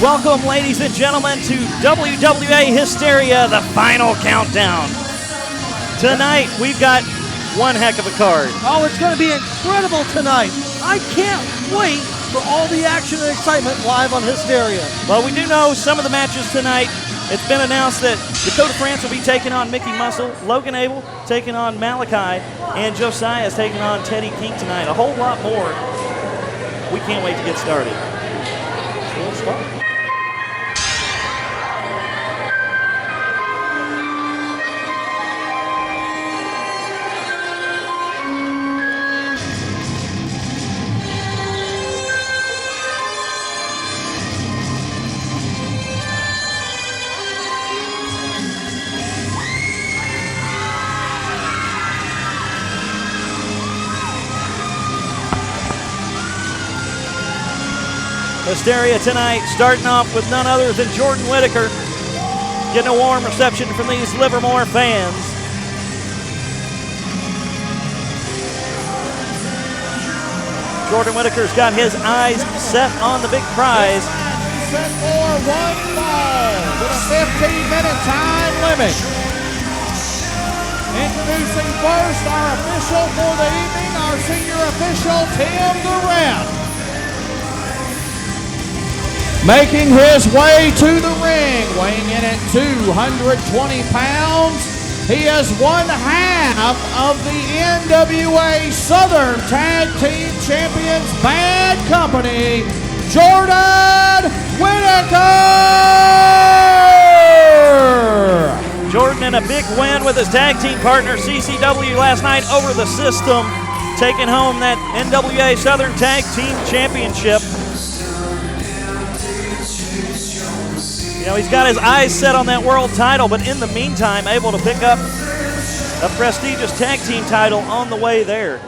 Welcome, ladies and gentlemen, to WWA Hysteria, the final countdown. Tonight, we've got one heck of a card. Oh, it's going to be incredible tonight. I can't wait for all the action and excitement live on Hysteria. Well, we do know some of the matches tonight. It's been announced that Dakota France will be taking on Mickey Muscle, Logan Abell taking on Malakai, and Josiah is taking on Teddy King tonight. A whole lot more. We can't wait to get started. So let's start. Hysteria tonight, starting off with none other than Jordan Whittaker, getting a warm reception from these Livermore fans. Jordan Whittaker's got his eyes set on the big prize. Set for one fall with a 15-minute time limit. Introducing first our official for the evening, our senior official, Tim Durant. Making his way to the ring, weighing in at 220 pounds, he is one half of the NWA Southern Tag Team Champions Bad Company, Jordan Whittaker! Jordan in a big win with his tag team partner CCW last night over the system, taking home that NWA Southern Tag Team Championship. You know, he's got his eyes set on that world title, but in the meantime, able to pick up a prestigious tag team title on the way there.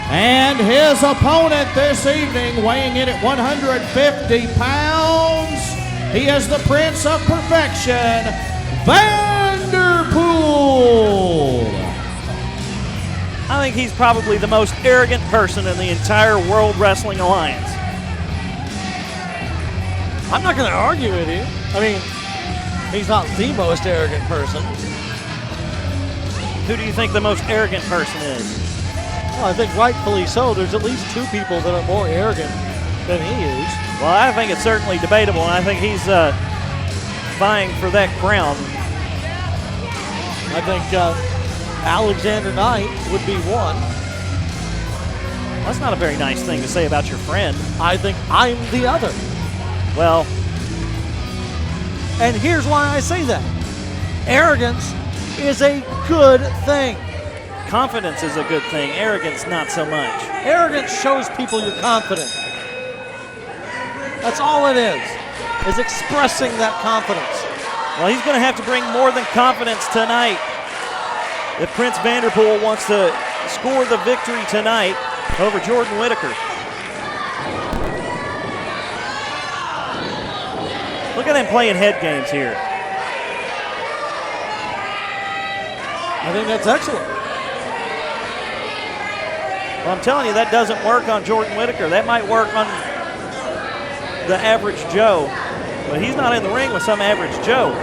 And his opponent this evening, weighing in at 150 pounds, he is the Prince of Perfection, Vanderpool. I think he's probably the most arrogant person in the entire World Wrestling Alliance. I'm not going to argue with you. I mean, he's not the most arrogant person. Who do you think the most arrogant person is? Well, I think rightfully so. There's at least two people that are more arrogant than he is. Well, I think it's certainly debatable, and I think he's vying for that crown. I think Alexander Knight would be one. That's not a very nice thing to say about your friend. I think I'm the other. Well, and here's why I say that. Arrogance is a good thing. confidence is a good thing. Arrogance, not so much. Arrogance shows people you're confident. That's all it is expressing that confidence. Well, he's going to have to bring more than confidence tonight if Prince Vanderpool wants to score the victory tonight over Jordan Whittaker. Look at them playing head games here. I think that's excellent. Well, I'm telling you, that doesn't work on Jordan Whittaker. That might work on the average Joe, but he's not in the ring with some average Joe.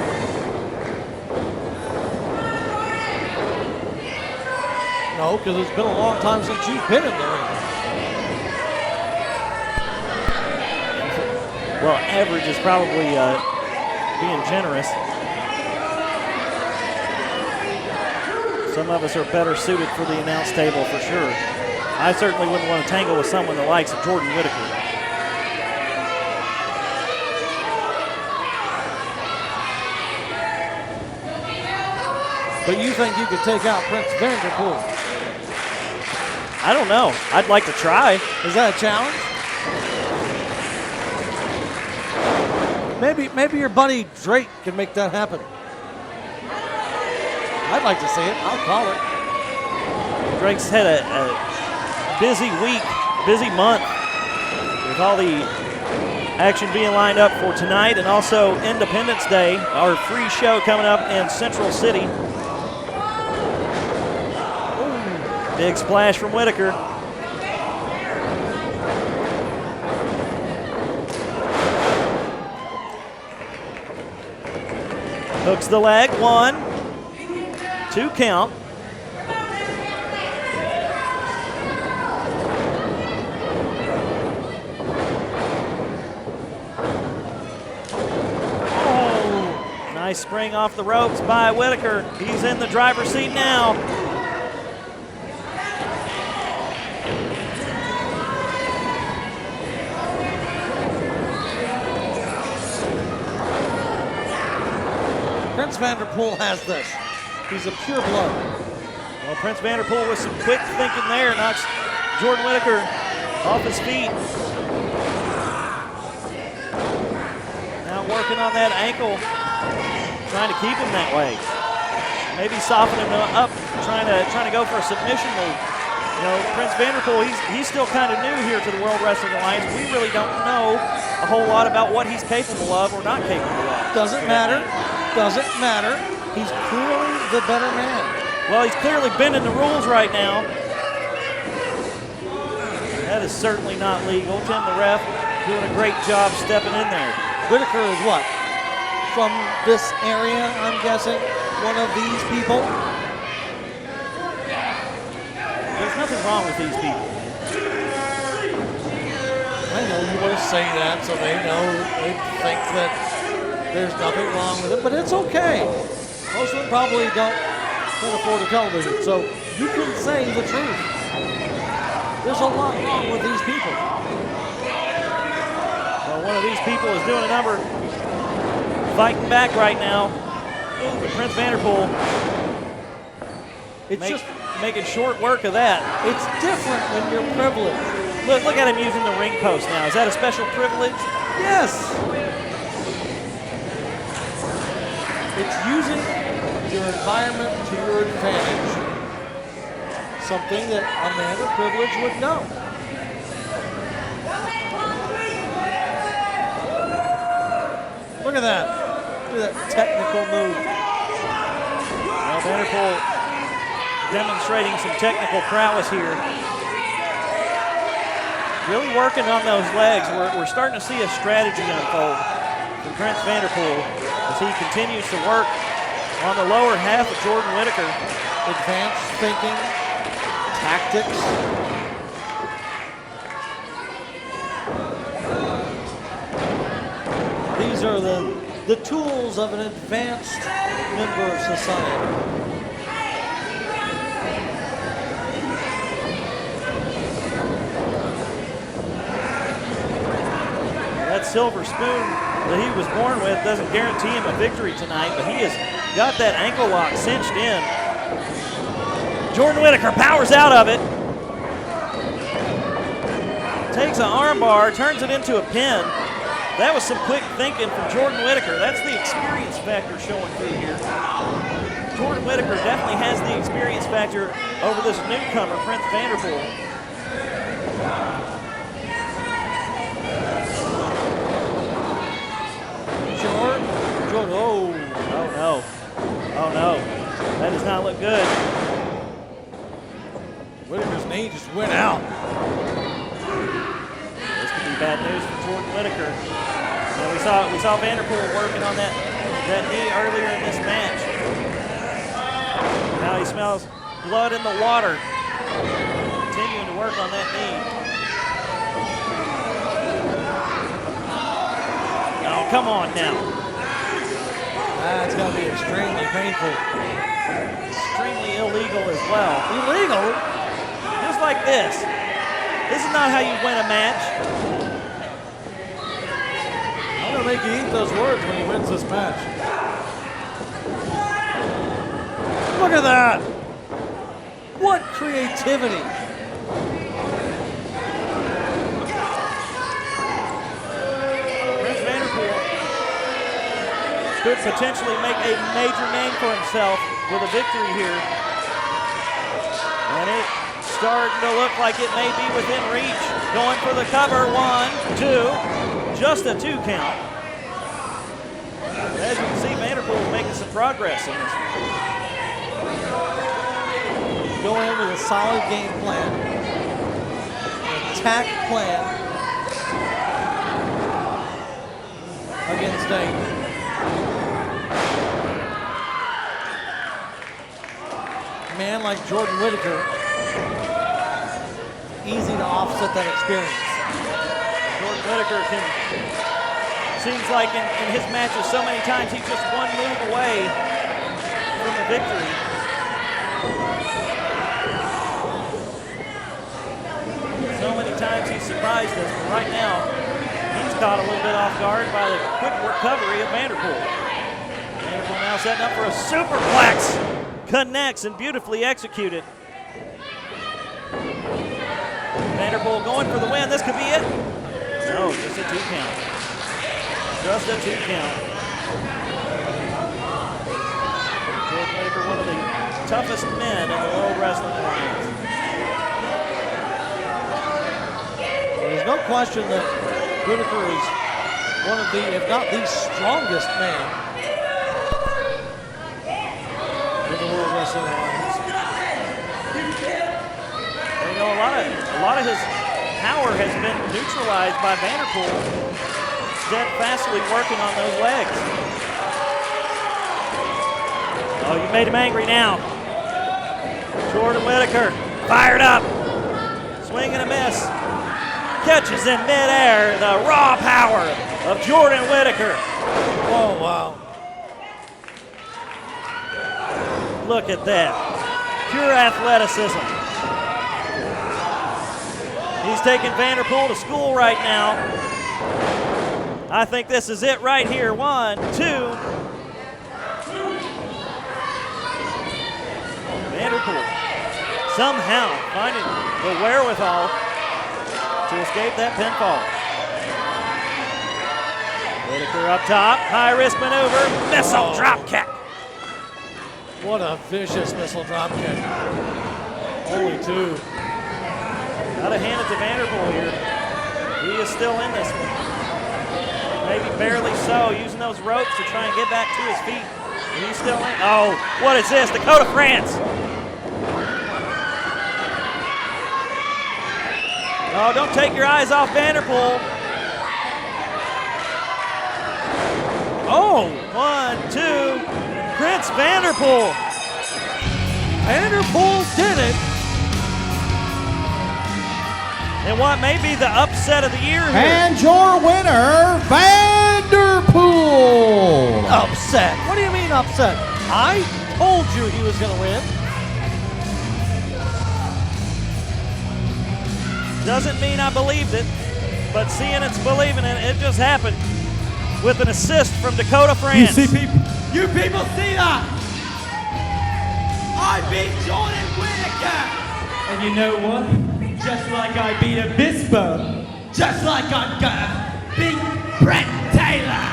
No, because it's been a long time since you've been in the ring. Well, average is probably being generous. Some of us are better suited for the announce table for sure. I certainly wouldn't want to tangle with someone the likes of Jordan Whittaker. But you think you could take out Prince Vanderpool? I don't know. I'd like to try. Is that a challenge? Maybe your buddy Drake can make that happen. I'd like to see it. I'll call it. Drake's had a busy week, busy month with all the action being lined up for tonight, and also Independence Day, our free show coming up in Central City. Ooh, big splash from Whittaker. Hooks the leg, 1, 2 count. Oh, nice spring off the ropes by Whittaker. He's in the driver's seat now. Prince Vanderpool has this. He's a pure blood. Well, Prince Vanderpool with some quick thinking there knocks Jordan Whittaker off his feet. Now working on that ankle, trying to keep him that way. Maybe soften him up, trying to go for a submission move. You know, Prince Vanderpool, he's still kind of new here to the World Wrestling Alliance. We really don't know a whole lot about what he's capable of or not capable of. Doesn't matter. Doesn't matter. He's clearly the better man. Well, he's clearly bending the rules right now. That is certainly not legal. Tim, the ref, doing a great job stepping in there. Whittaker is what? From this area, I'm guessing? One of these people? There's nothing wrong with these people. I know you want to say that so they know, they think that there's nothing wrong with it, but it's okay. Most of them probably can't afford a television, so you can say the truth. There's a lot wrong with these people. Well, one of these people is doing a number, fighting back right now. Ooh, but Prince Vanderpool making short work of that. It's different when you're privileged. Look at him using the ring post now. Is that a special privilege? Yes. It's using your environment to your advantage. Something that a man of privilege would know. Look at that. Look at that technical move. Well, Vanderpool demonstrating some technical prowess here. Really working on those legs. We're starting to see a strategy unfold from Prince Vanderpool as he continues to work on the lower half of Jordan Whittaker. Advanced thinking, tactics. These are the tools of an advanced member of society. That silver spoon that he was born with doesn't guarantee him a victory tonight, but he has got that ankle lock cinched in. Jordan Whittaker powers out of it. Takes an arm bar, turns it into a pin. That was some quick thinking from Jordan Whittaker. That's the experience factor showing through here. Jordan Whittaker definitely has the experience factor over this newcomer, Prince Vanderpool. Jordan, oh no. Oh no. That does not look good. Whittaker's knee just went out. This could be bad news for Jordan Whittaker. Now we saw Vanderpool working on that knee earlier in this match. Now he smells blood in the water. Continuing to work on that knee. Oh, come on now. That's got to be extremely painful. Extremely illegal as well. Illegal? Just like this. This is not how you win a match. I'm going to make you eat those words when he wins this match. Look at that. What creativity. Prince Vanderpool could potentially make a major name for himself with a victory here. And it's starting to look like it may be within reach. Going for the cover, 1, 2. just a 2 count. As you can see, Vanderpool is making some progress in this. Go in with a solid game plan, an attack plan against a man like Jordan Whittaker. Easy to offset that experience. Jordan Whittaker seems like in his matches so many times he's just one move away from a victory. So many times he's surprised us, but right now he's caught a little bit off guard by the quick recovery of Vanderpool. Vanderpool now setting up for a superplex. Connects and beautifully executed. Vanderpool going for the win. This could be it. No, just a 2 count. Just a 2 count. Jordan Whittaker, one of the toughest men in the World Wrestling Alliance. There's no question that Whittaker is one of the, if not the strongest man in the World Wrestling Alliance. You know, a lot of his power has been neutralized by Vanderpool steadfastly working on those legs. Oh, you made him angry now. Jordan Whittaker fired up. Swing and a miss. Catches in midair the raw power of Jordan Whittaker. Oh, wow. Look at that. Pure athleticism. He's taking Vanderpool to school right now. I think this is it right here. 1, 2. Vanderpool somehow finding the wherewithal to escape that pinfall. Whittaker up top, high risk maneuver, missile drop kick. What a vicious missile drop kick. Only 2. Gotta hand it to Vanderpool here. He is still in this one. Maybe barely so, using those ropes to try and get back to his feet. And he's still in. Oh, what is this? Dakota France. Oh, don't take your eyes off Vanderpool. Oh, 1, 2. Prince Vanderpool. Vanderpool did it. And what may be the upset of the year here. And your winner, Vanderpool. Upset? What do you mean upset? I told you he was going to win. Doesn't mean I believed it, but seeing it's believing it. It just happened with an assist from Dakota France. You people see that? I beat Jordan Whittaker. And you know what? Just like I beat Avispo, just like I'm gonna beat Brett Taylor.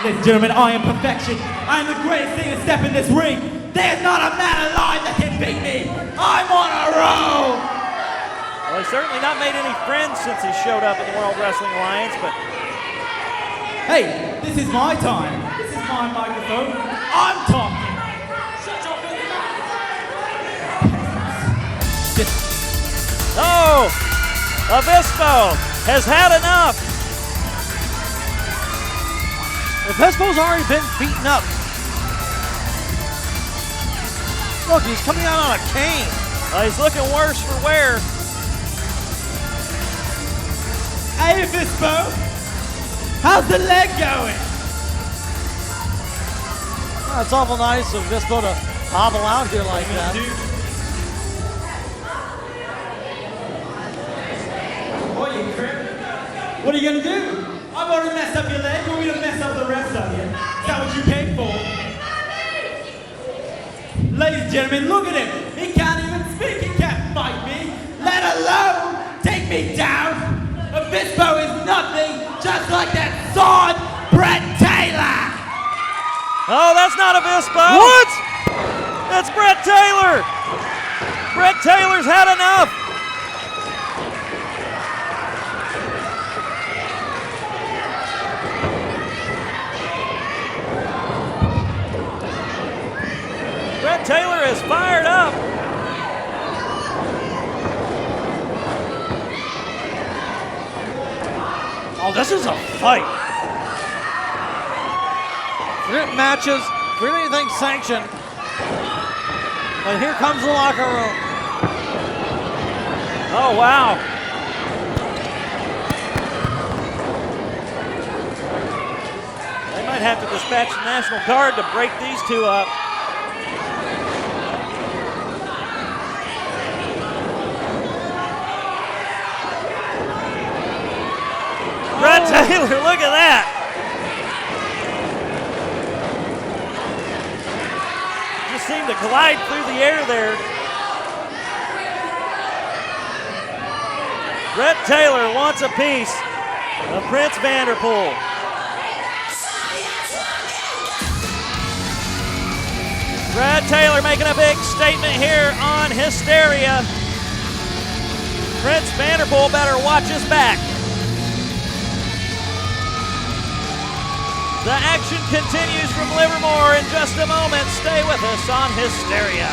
Ladies and gentlemen, I am perfection. I am the greatest thing to step in this ring. There's not a man alive that can beat me. I'm on a roll. Well, he's certainly not made any friends since he showed up in the World Wrestling Alliance, but Hey, this is my time. This is my microphone. I'm talking. Shut your filthy mouth. oh, Avispo has had enough. Avispo's already been beaten up. Look, he's coming out on a cane. He's looking worse for wear. Hey, Avispo. How's the leg going? Oh, it's awful nice of Avispo to hobble out here like that. What are you gonna do? I've already messed up your leg. You want me to mess up the rest of you? Is that what you paid for? Ladies and gentlemen, look at him. He can't even speak. He can't fight me, let alone take me down. Avispo is nothing, just like that sword, Brett Taylor. Oh, that's not Avispo. What? That's Brett Taylor. Brett Taylor's had enough. Brett Taylor is fired up. Oh, this is a fight. Forget matches, forget anything sanctioned. But here comes the locker room. Oh, wow. They might have to dispatch the National Guard to break these two up. Brett Taylor, look at that. Just seemed to glide through the air there. Brett Taylor wants a piece of Prince Vanderpool. Brett Taylor making a big statement here on Hysteria. Prince Vanderpool better watch his back. The action continues from Livermore in just a moment. Stay with us on Hysteria.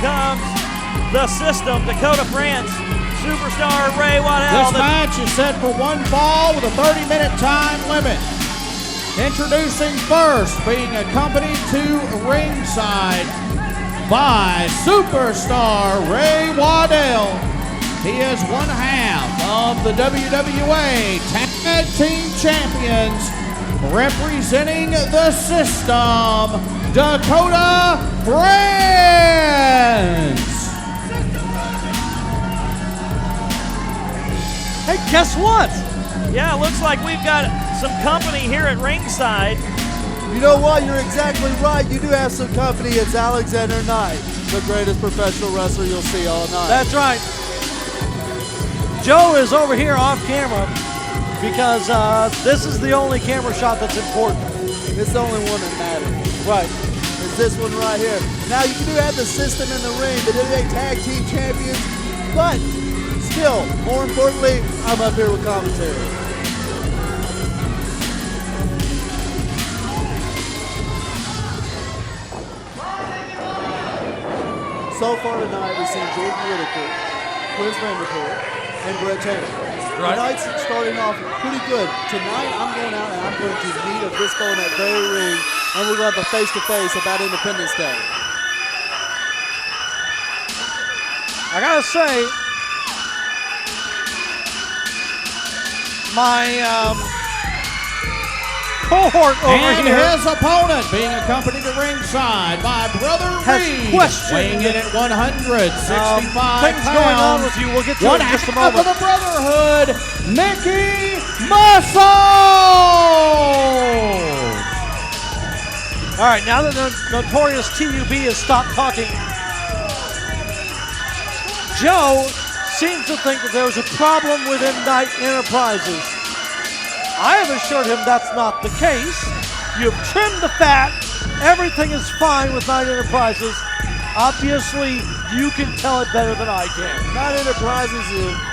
Comes the system, Dakota France, superstar Ray Waddell. This match is set for one fall with a 30-minute time limit. Introducing first, being accompanied to ringside by superstar Ray Waddell. He is one half of the WWA Tag Team Champions, representing the system, Dakota France. Hey, guess what? Yeah, it looks like we've got some company here at ringside. You know what? You're exactly right. You do have some company. It's Alexander Knight, the greatest professional wrestler you'll see all night. That's right. Joe is over here off camera because this is the only camera shot that's important. It's the only one that matters. Right. It's this one right here. Now, you do have the system in the ring, the WWE Tag Team Champions, but still, more importantly, I'm up here with commentary. So far tonight, we've seen Jordan Whittaker, Prince Vanderpool, and Brett Taylor. Right. Tonight's starting off pretty good. Tonight, I'm going out and I'm going to meet Avispo in that very ring, and we're going to have a face-to-face about Independence Day. I gotta say, my cohort over And here his opponent being accompanied to ringside by Brother has Reed, questioned weighing in at 165 things pounds. going on with you. We'll get to One it in just a half of moment. the Brotherhood, Mickey Muscle. All right, now that the notorious TUB has stopped talking, Joe seems to think that there's a problem within Knight Enterprises. I have assured him that's not the case. You've trimmed the fat. Everything is fine with Knight Enterprises. Obviously, you can tell it better than I can. Knight Enterprises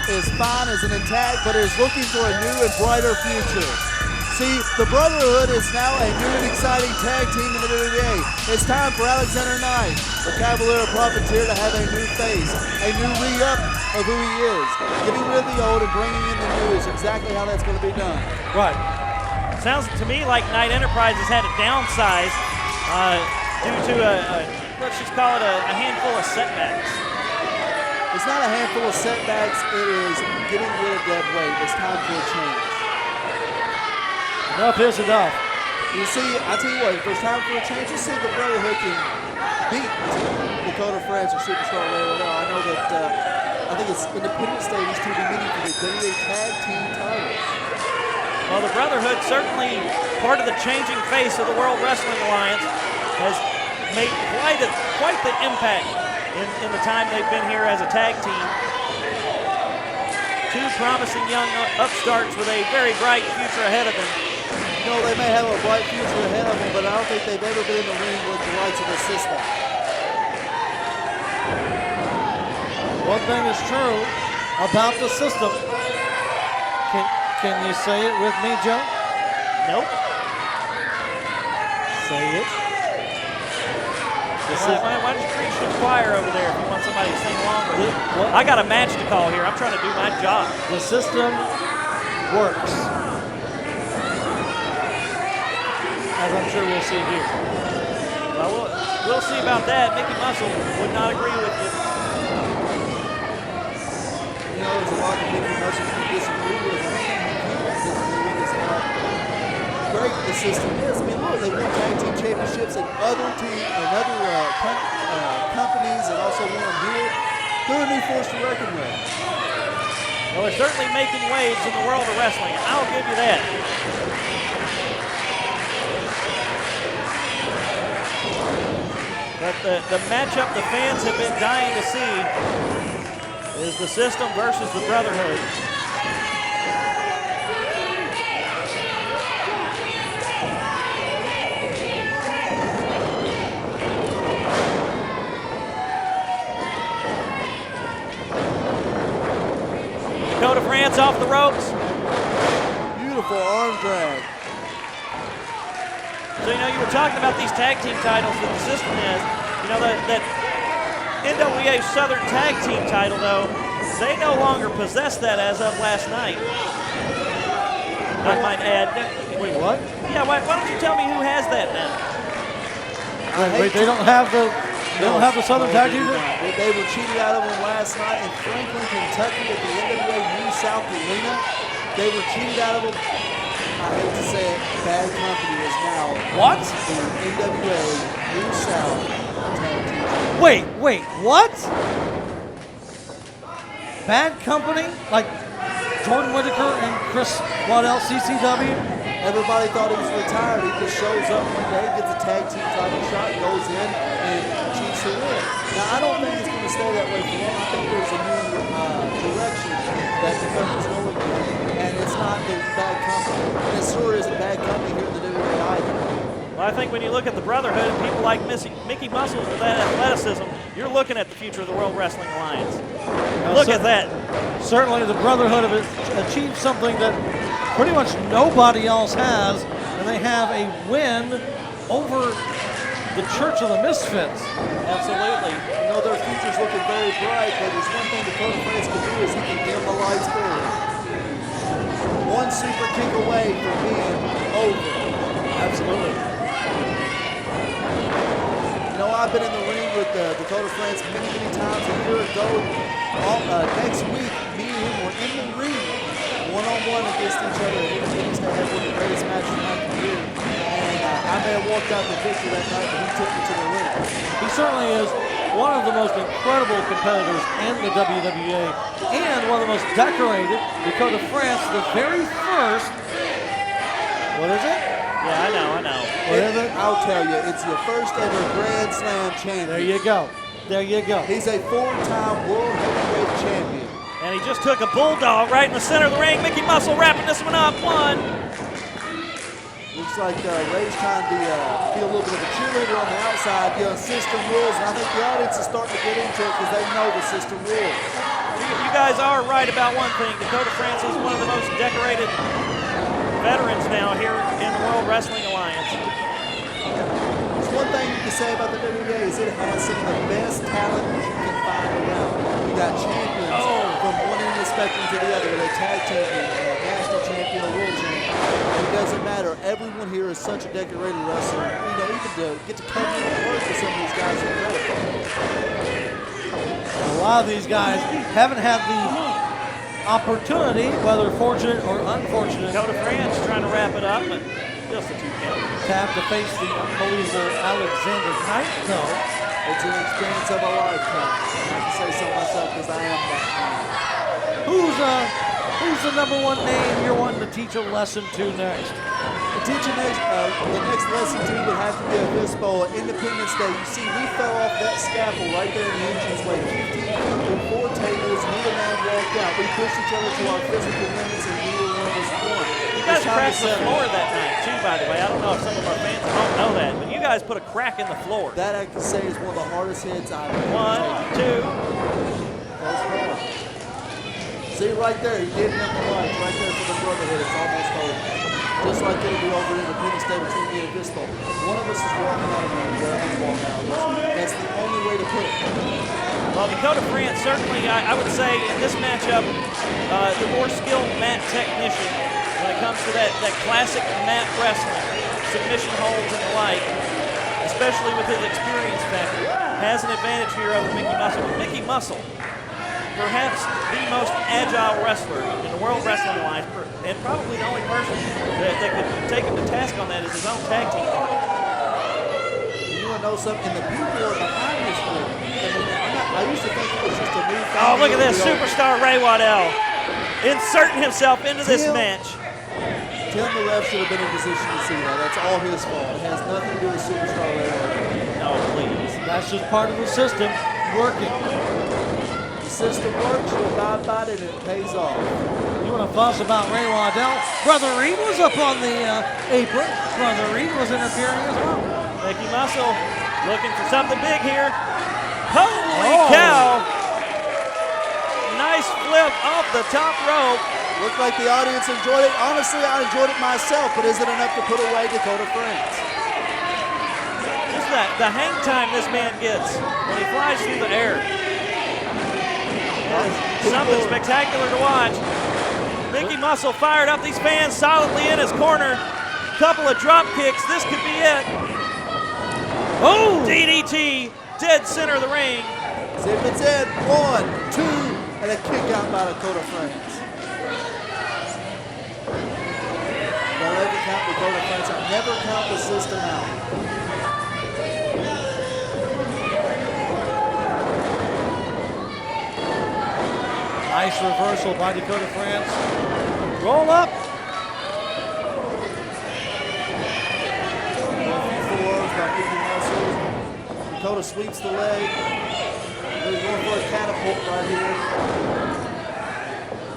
is fine as an intact, but is looking for a new and brighter future. See, the Brotherhood is now a new and exciting tag team in the WWE. It's time for Alexander Knight, the Cavalier Profiteer, to have a new face, a new re-up of who he is. Getting rid of the old and bringing in the new is exactly how that's going to be done. Right. Sounds to me like Knight Enterprises had to downsize due to let's just call it a handful of setbacks. It's not a handful of setbacks, it is getting rid of dead weight. It's time for a change. Enough is enough. You see, I tell you what, if it's time for a change, you see the Brotherhood can beat Dakota France or Superstar Ray Waddell. I know that I think it's Independence Day these two will be meeting for the WWA Tag Team titles. Well, the Brotherhood, certainly part of the changing face of the World Wrestling Alliance, has made quite the impact in the time they've been here as a tag team. Two promising young upstarts with a very bright future ahead of them. You know, they may have a bright future ahead of them, but I don't think they've ever been in the ring with the likes of the System. One thing is true about the System. Can you say it with me, Joe? Nope. Say it. Why don't you preach to the choir over there if you want somebody to sing along with you? I got a match to call here. I'm trying to do my job. The System works. As I'm sure we'll see here. Well, we'll see about that. Mickey Muscle would not agree with you. You know, there's a lot that Mickey Muscle can disagree with. Great the System is. I mean, look, they won tag team championships in other companies and also won them here. They're a new force to reckon with. Well, they're certainly making waves in the world of wrestling. I'll give you that. But the matchup the fans have been dying to see is the System versus the Brotherhood. Dakota France off the ropes. Beautiful arm drag. So, you know, you were talking about these tag team titles that the System has. You know, that NWA Southern Tag Team title, though, they no longer possess that as of last night. I might add. Wait, what? Yeah, why don't you tell me who has that now? Wait, they don't have the Southern Tag Team? They were cheated out of them last night in Franklin, Kentucky at the NWA New South Arena. They were cheated out of them. I hate to say it, Bad Company is now What? the NWA New South Tag Team. Wait, what? Bad Company? Like Jordan Whittaker and Chris Waddell, CCW? Everybody thought he was retired. He just shows up one day, gets a tag team title shot, goes in, and cheats to win. Now, I don't think it's going to stay that way for long. I think there's a new direction that the company's going in, and it's not the Bad Company. And it sure isn't Bad Company here in the WWA either. Well, I think when you look at the Brotherhood and people like Mickey Muscle with that athleticism, you're looking at the future of the World Wrestling Alliance. Look at that. Certainly the Brotherhood have achieved something that pretty much nobody else has, and they have a win over the Church of the Misfits. Absolutely. You know, their future's looking very bright, but there's one thing Dakota France can do is he can dim the lights forward. One super kick away from being over. Absolutely. You know, I've been in the ring with Dakota France many times a year ago. Next week, me and him were in the ring one-on-one against each other. He used to have one of the greatest matches of my career. And I may have walked out the victory that night, but he took me to the ring. He certainly is one of the most incredible competitors in the WWA and one of the most decorated. Dakota France, the very first, what is it? Yeah, I know. What is it? I'll tell you, it's your first ever Grand Slam champion. There you go. There you go. He's a four-time World Heavyweight champion. And he just took a bulldog right in the center of the ring. Mickey Muscle wrapping this one up. One. Looks like Ray's trying to be a little bit of a cheerleader on the outside. You know, system rules, and I think the audience is starting to get into it because they know the system rules. You guys are right about one thing. Dakota France is one of the most decorated veterans now here in the World Wrestling Alliance. There's one thing you can say about the WWA is it has some of the best talent that you can find around. We got champions from one end of the spectrum to the other. They're tag champion, national champion, or world champion. It doesn't matter. Everyone here is such a decorated wrestler. You know, even to get to come in and work with some of these guys is incredible. A lot of these guys haven't had the opportunity, whether fortunate or unfortunate, Dakota France trying to wrap it up, but just a 2 count. to have to face the unbelievable Alexander Knight, though. It's an experience of a lifetime. And I can say so myself because I am that man. Who's the number one name you're wanting to teach a lesson to next? The next lesson team would have to be Avispo at Independence Day. You see, we fell off that scaffold right there in the entranceway. 15 people, 4 tables, neither man walked out. We pushed each other to our physical limits, and neither one of us won. You guys cracked the floor that night, too, by the way. I don't know if some of our fans don't know that, but you guys put a crack in the floor. That I can say is one of the hardest hits I've ever One, taken. 2. Close call. See right there, he gave them the light. Right there for the brotherhood. It's almost over. Just like it'll be over Independence Day between me and Avispo. One of us is walking out of the other one's walking out. That's the only way to put it. Well, Dakota France certainly, I would say, in this matchup, the more skilled mat technician when it comes to that classic mat wrestling, submission holds and the like, especially with his experience factor, has an advantage here over Mickey Muscle. But Mickey Muscle, perhaps the most agile wrestler in the World Wrestling Alliance, and probably the only person that could take him to task on that is his own tag team. You want to know something? And the people are behind this group. I used to think it was just a new thing. Oh, look at this, superstar Ray Waddell inserting himself into this match. Tim, the ref, should have been in position to see that. That's all his fault. It has nothing to do with superstar Ray Waddell. No, please. That's just part of the system working. The system works, you abide by it, and it pays off. You want to fuss about Ray Waddell? Brother Reed was up on the apron. Brother Reed was interfering as well. Mickey Muscle looking for something big here. Holy cow! Nice flip off the top rope. Looked like the audience enjoyed it. Honestly, I enjoyed it myself, but is it enough to put away Dakota France? Just the hang time this man gets when he flies through the air. Something spectacular to watch. Mickey Muscle fired up. These fans solidly in his corner. Couple of drop kicks. This could be it. Oh! DDT, dead center of the ring. See if it's in. 1, 2, and a kick out by Dakota France. Don't ever count Dakota France out. Never count the system out. Nice reversal by Dakota France. Roll up. Dakota sweeps the leg. They're going for a catapult right here.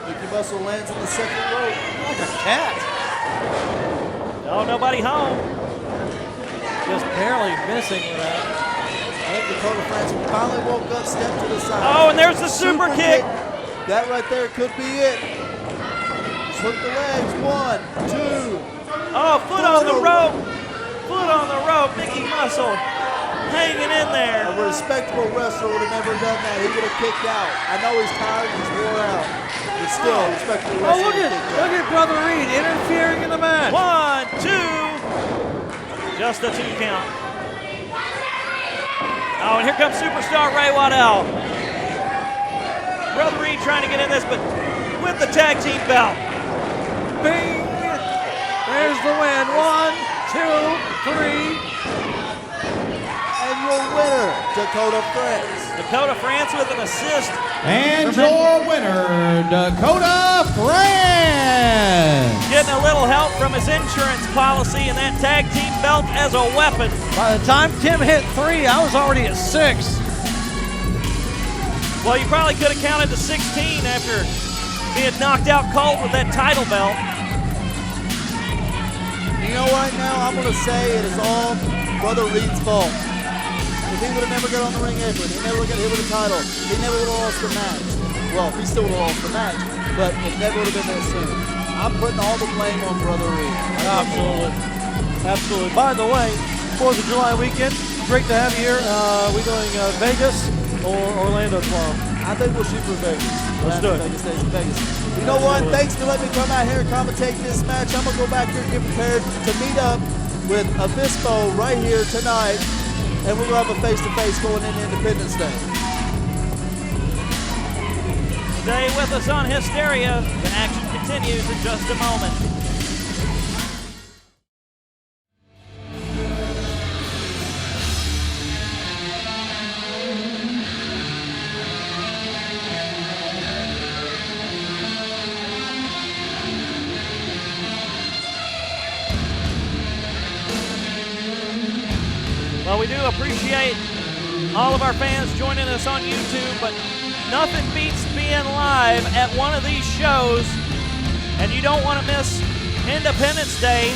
Mickey Muscle lands in the second rope. Like a cat. Oh, nobody home. Just barely missing with that. I think Dakota France finally woke up, stepped to the side. Oh, and there's the super kick. That right there could be it. Hook the legs. 1, 2. Oh, foot on the rope. Foot on the rope. Mickey Muscle hanging in there. A respectable wrestler would have never done that. He would have kicked out. I know he's tired, he's wore out. But still, a respectable wrestler look at Brother Reed interfering in the match. 1, 2. Just a 2 count. Oh, and here comes superstar Ray Waddell. Brother Reed trying to get in this, but with the tag team belt. Bing! There's the win. 1, 2, 3. And your winner, Dakota France. Dakota France with an assist. And your winner, Dakota France. Getting a little help from his insurance policy and that tag team belt as a weapon. By the time Tim hit 3, I was already at 6. Well, you probably could have counted to 16 after being knocked out cold with that title belt. You know, right now, I'm going to say it is all Brother Reed's fault. If he would have never got on the ring apron, he never got hit with a title, he never would have lost the match. Well, he still would have lost the match, but it never would have been that soon. I'm putting all the blame on Brother Reed. Absolutely. Absolutely. By the way, 4th of July weekend, great to have you here. We're doing Vegas or Orlando tomorrow. I think we'll shoot for Vegas. Let's do it. Vegas Stays in Vegas. You know what? Thanks for letting me come out here and commentate this match. I'm going to go back here and get prepared to meet up with Avispo right here tonight. And we're going to have a face-to-face going into Independence Day. Stay with us on Hysteria. The action continues in just a moment. Well, we do appreciate all of our fans joining us on YouTube, but nothing beats being live at one of these shows, and you don't want to miss Independence Day.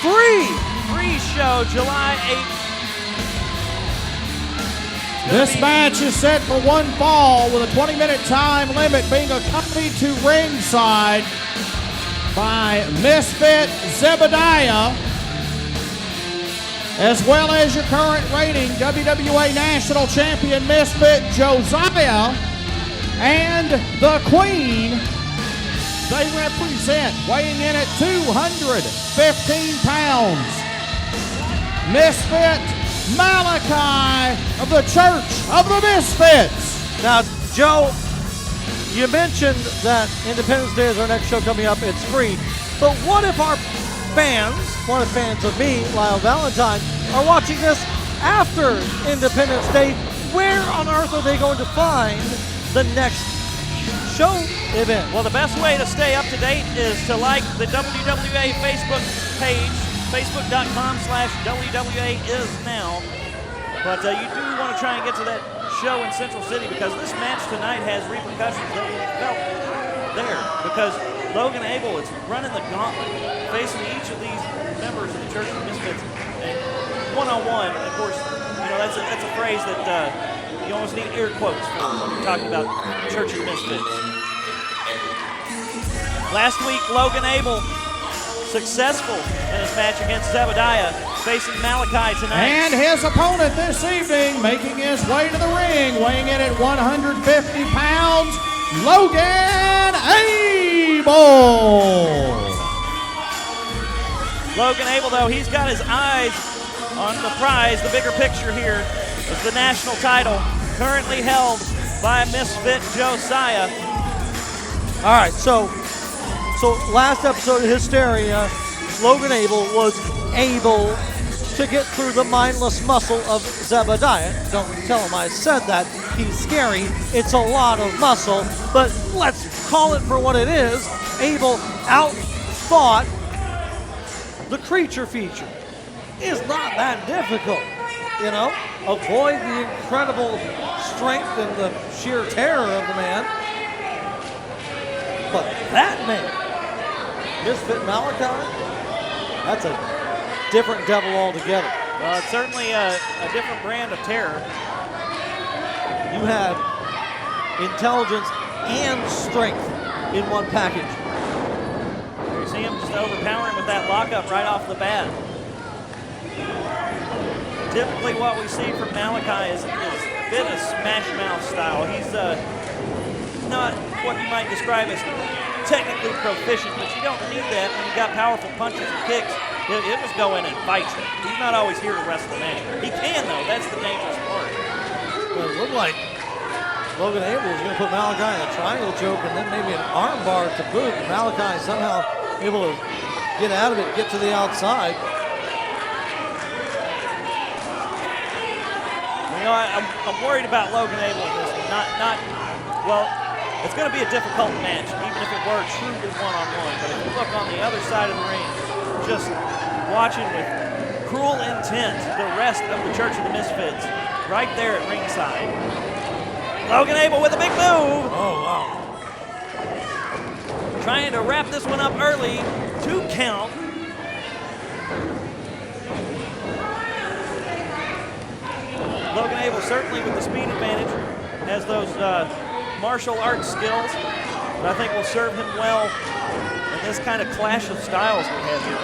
Free show, July 8th. This match is set for one fall with a 20-minute time limit, being accompanied to ringside by Misfit Zebediah, as well as your current reigning WWA National Champion Misfit Josiah, and the Queen. They represent, weighing in at 215 pounds, Misfit Malakai of the Church of the Misfits. Now, Joe, you mentioned that Independence Day is our next show coming up. It's free. But what if our fans of me, Lyle Valentine, are watching this after Independence Day? Where on earth are they going to find the next show event? Well, the best way to stay up to date is to like the WWA Facebook page, facebook.com/WWAISNOW. But you do want to try and get to that show in Central City, because this match tonight has repercussions that we felt there, because Logan Abell is running the gauntlet, facing each of these members of the Church of the Misfits, and one-on-one. Of course, you know, that's a phrase that you almost need air quotes for when you're talking about Church of the Misfits. Last week, Logan Abell successful in his match against Zebediah, facing Malakai tonight. And his opponent this evening, making his way to the ring, weighing in at 150 pounds, Logan Abell. Logan Abell, though, he's got his eyes on the prize. The bigger picture here is the national title, currently held by Misfit Josiah. All right, so last episode of Hysteria, Logan Abell was able to get through the mindless muscle of Zebediah. Don't tell him I said that. He's scary. It's a lot of muscle, but let's call it for what it is. Abell outthought the creature feature. It's not that difficult, you know? Avoid the incredible strength and the sheer terror of the man. But that man, Misfit Malakai, that's a different devil altogether. Well, it's certainly a different brand of terror. You have intelligence and strength in one package. You see him just overpowering with that lockup right off the bat. Typically what we see from Malakai is a bit of smash mouth style. He's not what you might describe as technically proficient, but you don't need that when you got powerful punches and kicks. He'll just go in and fight you. He's not always here to wrestle the match. He can, though. That's the dangerous part. Well, it looked like Logan Abell was going to put Malakai in a triangle choke and then maybe an arm bar to boot. And Malakai somehow able to get out of it, get to the outside. You know, I'm worried about Logan Abell in this one. Well, it's going to be a difficult match, even if it were truly one-on-one. But if you look on the other side of the ring, just watching with cruel intent the rest of the Church of the Misfits right there at ringside. Logan Abell with a big move. Oh, wow. Trying to wrap this one up early. 2 count. Logan Abell certainly with the speed advantage has those martial arts skills, but I think will serve him well in this kind of clash of styles we have here.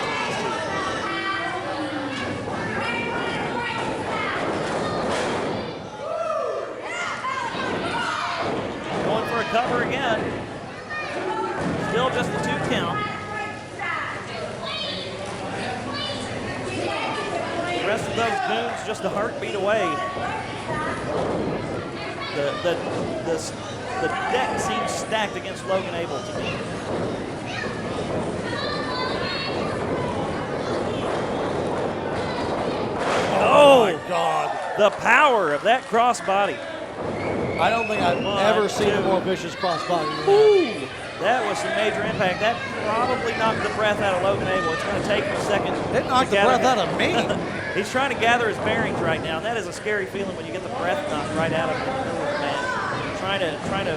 Going for a cover again. Still just the 2 count. The rest of those goons just a heartbeat away. The deck seems stacked against Logan Abell to me. Oh, my God. The power of that crossbody. I don't think I've ever seen a more vicious crossbody than that. Ooh, That was some major impact. That probably knocked the breath out of Logan Abell. It's going to take him a second. It knocked the breath out of me. He's trying to gather his bearings right now, and that is a scary feeling when you get the breath knocked right out of you in the middle of the match. Trying to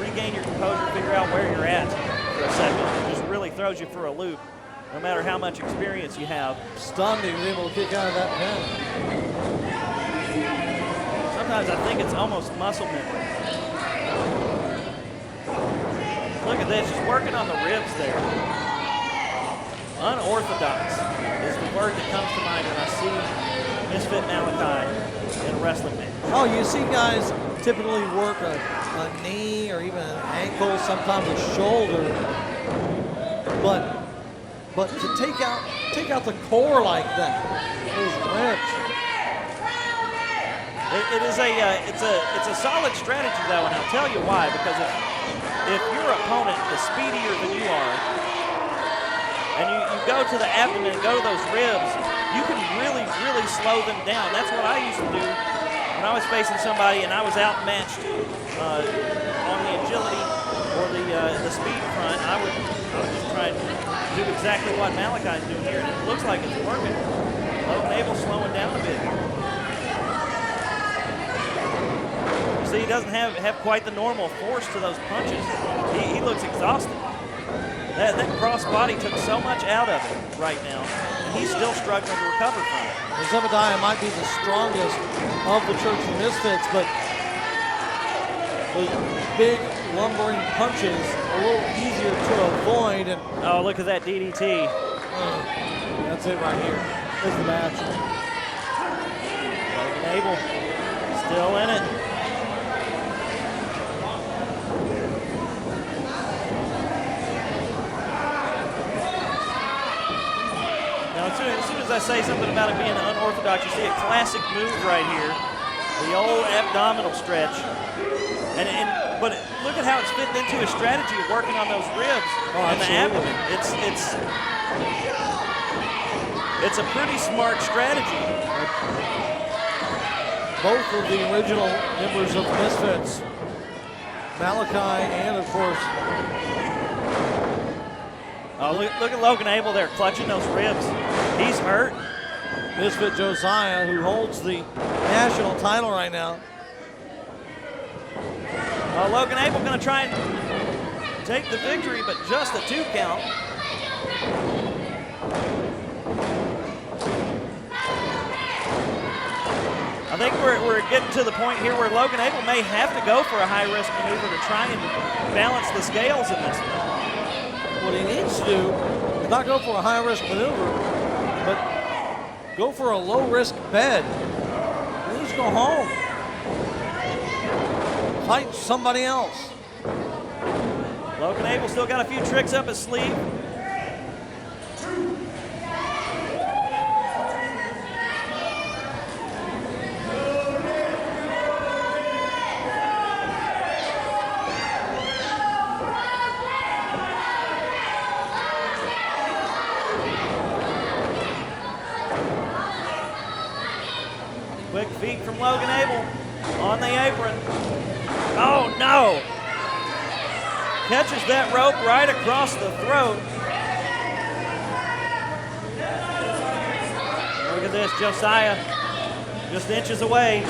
regain your composure, figure out where you're at for a second. It just really throws you for a loop, no matter how much experience you have. Stunned, he was able to kick out of that pin. Sometimes I think it's almost muscle memory. Look at this, just working on the ribs there. Unorthodox is the word that comes to mind when I see Misfit Malakai in a wrestling match. Oh, you see guys typically work a knee or even an ankle, sometimes a shoulder. But to take out the core like that, those ribs. It's a solid strategy though, and I'll tell you why. Because if your opponent is speedier than you are, and you go to the abdomen and go to those ribs, you can really slow them down. That's what I used to do when I was facing somebody and I was outmatched on the agility or the speed front. I would just try and do exactly what Malakai's doing here, and it looks like it's working. Logan Abell slowing down a bit here. You see, he doesn't have quite the normal force to those punches. He looks exhausted. That cross body took so much out of him right now, and he's still struggling to recover from it. Zebediah might be the strongest of the Church of Misfits, but those big lumbering punches a little easier to avoid. And oh, look at that DDT. That's it right here. There's the match. Logan Abell still in it. Now, as soon as I say something about it being unorthodox, you see a classic move right here. The old abdominal stretch. But look at how it's fitting into his strategy of working on those ribs and the abdomen. It's a pretty smart strategy. Both of the original members of the Misfits, Malakai and, of course, oh, look at Logan Abell there clutching those ribs. He's hurt. Misfit Josiah, who holds the national title right now. Logan Abell going to try and take the victory, but just a 2 count. I think we're getting to the point here where Logan Abell may have to go for a high-risk maneuver to try and balance the scales in this one. What he needs to do is not go for a high-risk maneuver, but go for a low-risk bed. He needs to go home. Fight somebody else. Logan Abell still got a few tricks up his sleeve. Quick feet from Logan Abell on the apron. Oh no! Catches that rope right across the throat. Look at this, Josiah just inches away.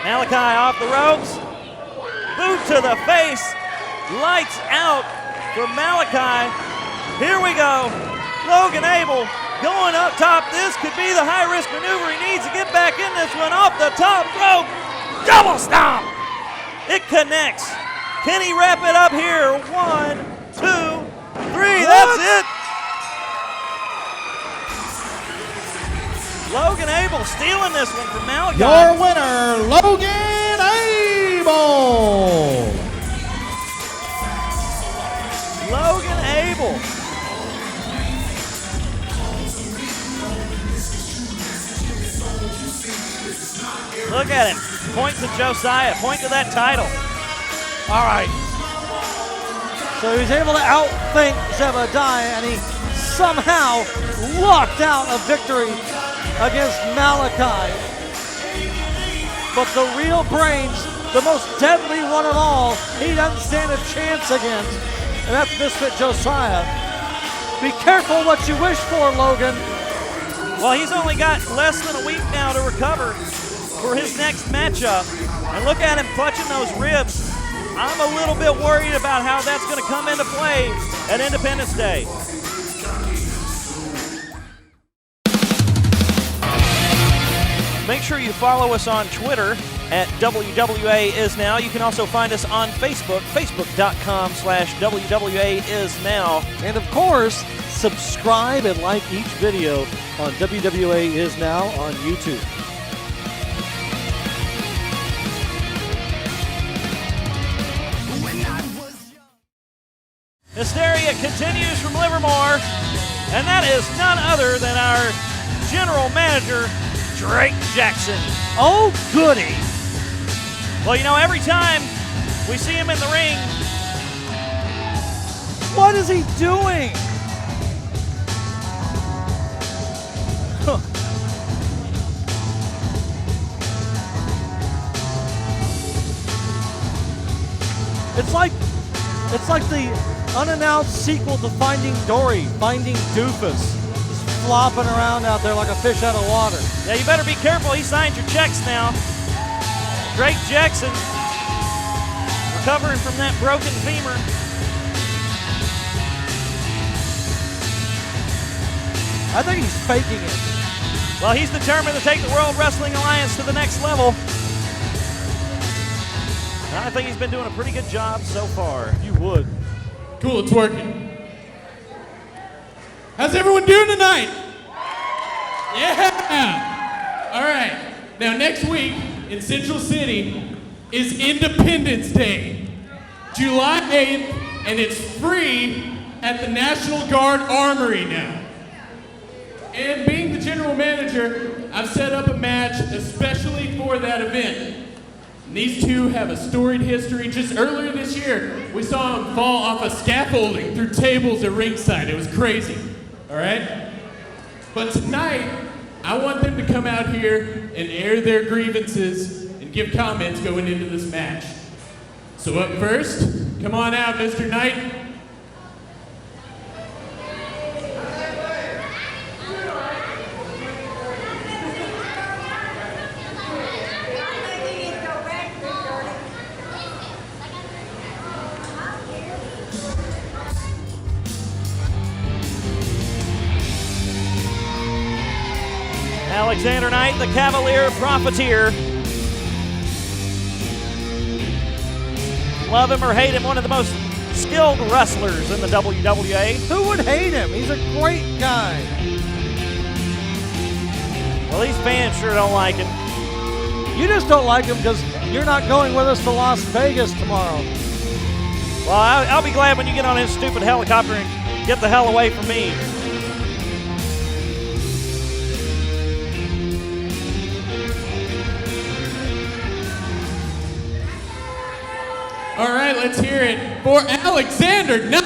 Malakai off the ropes. Boot to the face. Lights out for Malakai. Here we go. Logan Abell going up top. This could be the high-risk maneuver. He needs to get back in this one off the top rope. Double stomp. It connects. Can he wrap it up here? 1, 2, 3. That's it. Logan Abell stealing this one from Malakai. Your winner, Logan Abell. Logan Abell. Look at him. Point to Josiah. Point to that title. All right. So he's able to outthink Zebediah, and he somehow locked out a victory against Malakai. But the real brains the most deadly one of all, he doesn't stand a chance against, and that's Misfit Josiah. Be careful what you wish for, Logan. Well, he's only got less than a week now to recover for his next matchup. And look at him clutching those ribs. I'm a little bit worried about how that's going to come into play at Independence Day. Make sure you follow us on Twitter at WWAISNOW. You can also find us on Facebook, facebook.com/WWAISNOW. And of course, subscribe and like each video on WWAISNOW on YouTube. Hysteria continues from Livermore, and that is none other than our general manager, Drake Jackson. Oh, goody. Well, you know, every time we see him in the ring, What is he doing? It's like the unannounced sequel to Finding Dory, Finding Doofus. Just flopping around out there like a fish out of water. yeah, you better be careful. He signed your checks now. Drake Jackson recovering from that broken femur. I think he's faking it. Well, he's determined to take the World Wrestling Alliance to the next level. And I think he's been doing a pretty good job so far. You would. Cool, it's working. How's everyone doing tonight? Yeah! All right. Now, next week in Central City is Independence Day, July 8th, and it's free at the National Guard Armory now. And being the general manager, I've set up a match especially for that event. And these two have a storied history. Just earlier this year, we saw them fall off a scaffolding through tables at ringside. It was crazy, all right? But tonight, I want them to come out here and air their grievances and give comments going into this match. So up first, come on out, Mr. Knight. Alexander Knight, the Cavalier Profiteer. Love him or hate him, one of the most skilled wrestlers in the WWA. Who would hate him? He's a great guy. Well, these fans sure don't like him. You just don't like him because you're not going with us to Las Vegas tomorrow. Well, I'll be glad when you get on his stupid helicopter and get the hell away from me. All right, let's hear it for Alexander Knight.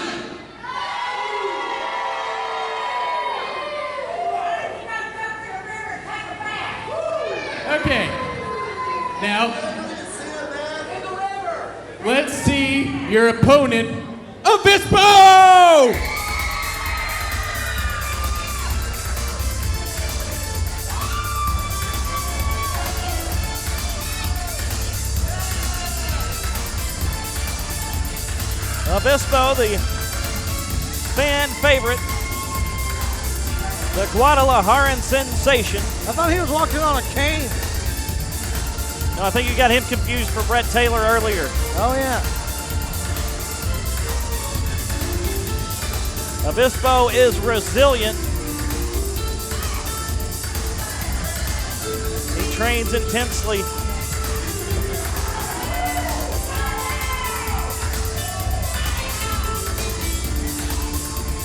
Okay, now let's see your opponent, Avispo! Avispo, the fan favorite, the Guadalajaran sensation. I thought he was walking on a cane. No, I think you got him confused for Brett Taylor earlier. Oh, yeah. Avispo is resilient. He trains intensely.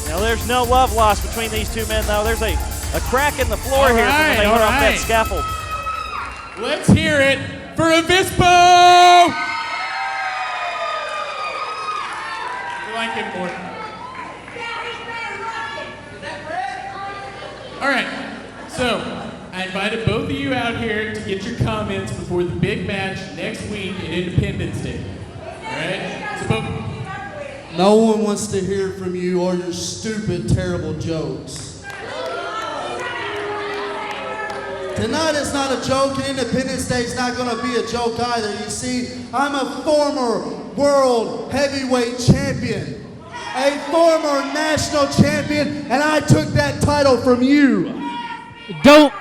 Now, there's no love lost between these two men, though. There's a crack in the floor here from when they went off that scaffold. Let's hear it for Avispo! You like him more? All right, so I I invited both of you out here to get your comments before the big match next week at Independence Day. All right? So, No one wants to hear from you or your stupid, terrible jokes. Tonight is not a joke, and Independence Day is not going to be a joke either. You see, I'm a former world heavyweight champion, a former national champion, and I took that title from you. Don't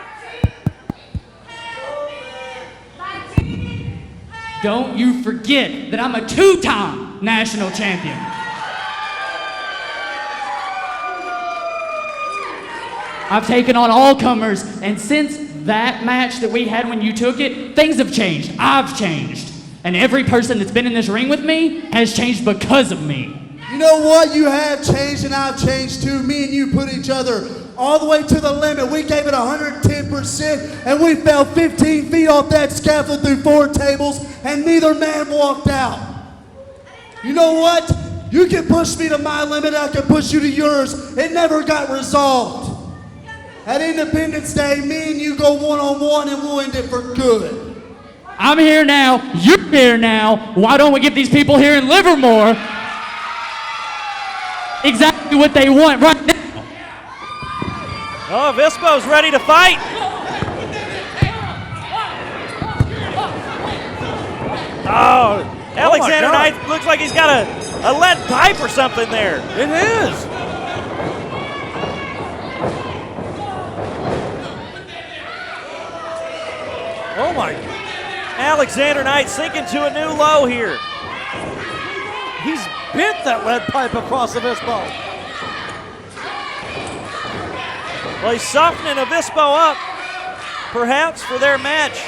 you forget that I'm a two-time national champion. I've taken on all comers, and since that match that we had when you took it, things have changed. I've changed. And every person that's been in this ring with me has changed because of me. You know what? You have changed, and I've changed too. Me and you put each other all the way to the limit. We gave it 110%, and we fell 15 feet off that scaffold through 4 tables, and neither man walked out. You know what? You can push me to my limit, I can push you to yours. It never got resolved. At Independence Day, me and you go one-on-one, and we'll end it for good. I'm here now. You're here now. Why don't we give these people here in Livermore exactly what they want right now? Oh, Avispo's ready to fight. Oh, Alexander Knight looks like he's got a lead pipe or something there. It is. Oh my. Alexander Knight sinking to a new low here. He's bent that lead pipe across Avispo. Well, he's softening Avispo up, perhaps for their match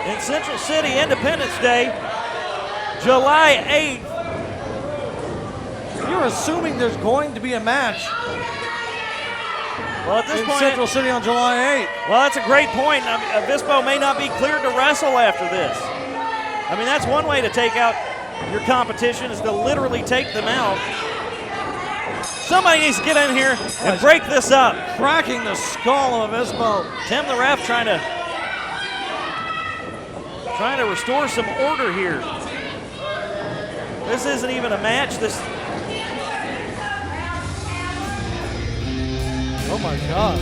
in Central City, Independence Day, July 8th. You're assuming there's going to be a match Well, at this in point, Central City on July 8th. well, that's a great point. I mean, Avispo may not be cleared to wrestle after this. I mean, that's one way to take out your competition, is to literally take them out. Somebody needs to get in here and break this up. Cracking the skull of Avispo. Tim, the ref, trying to restore some order here. This isn't even a match. This. Oh my God.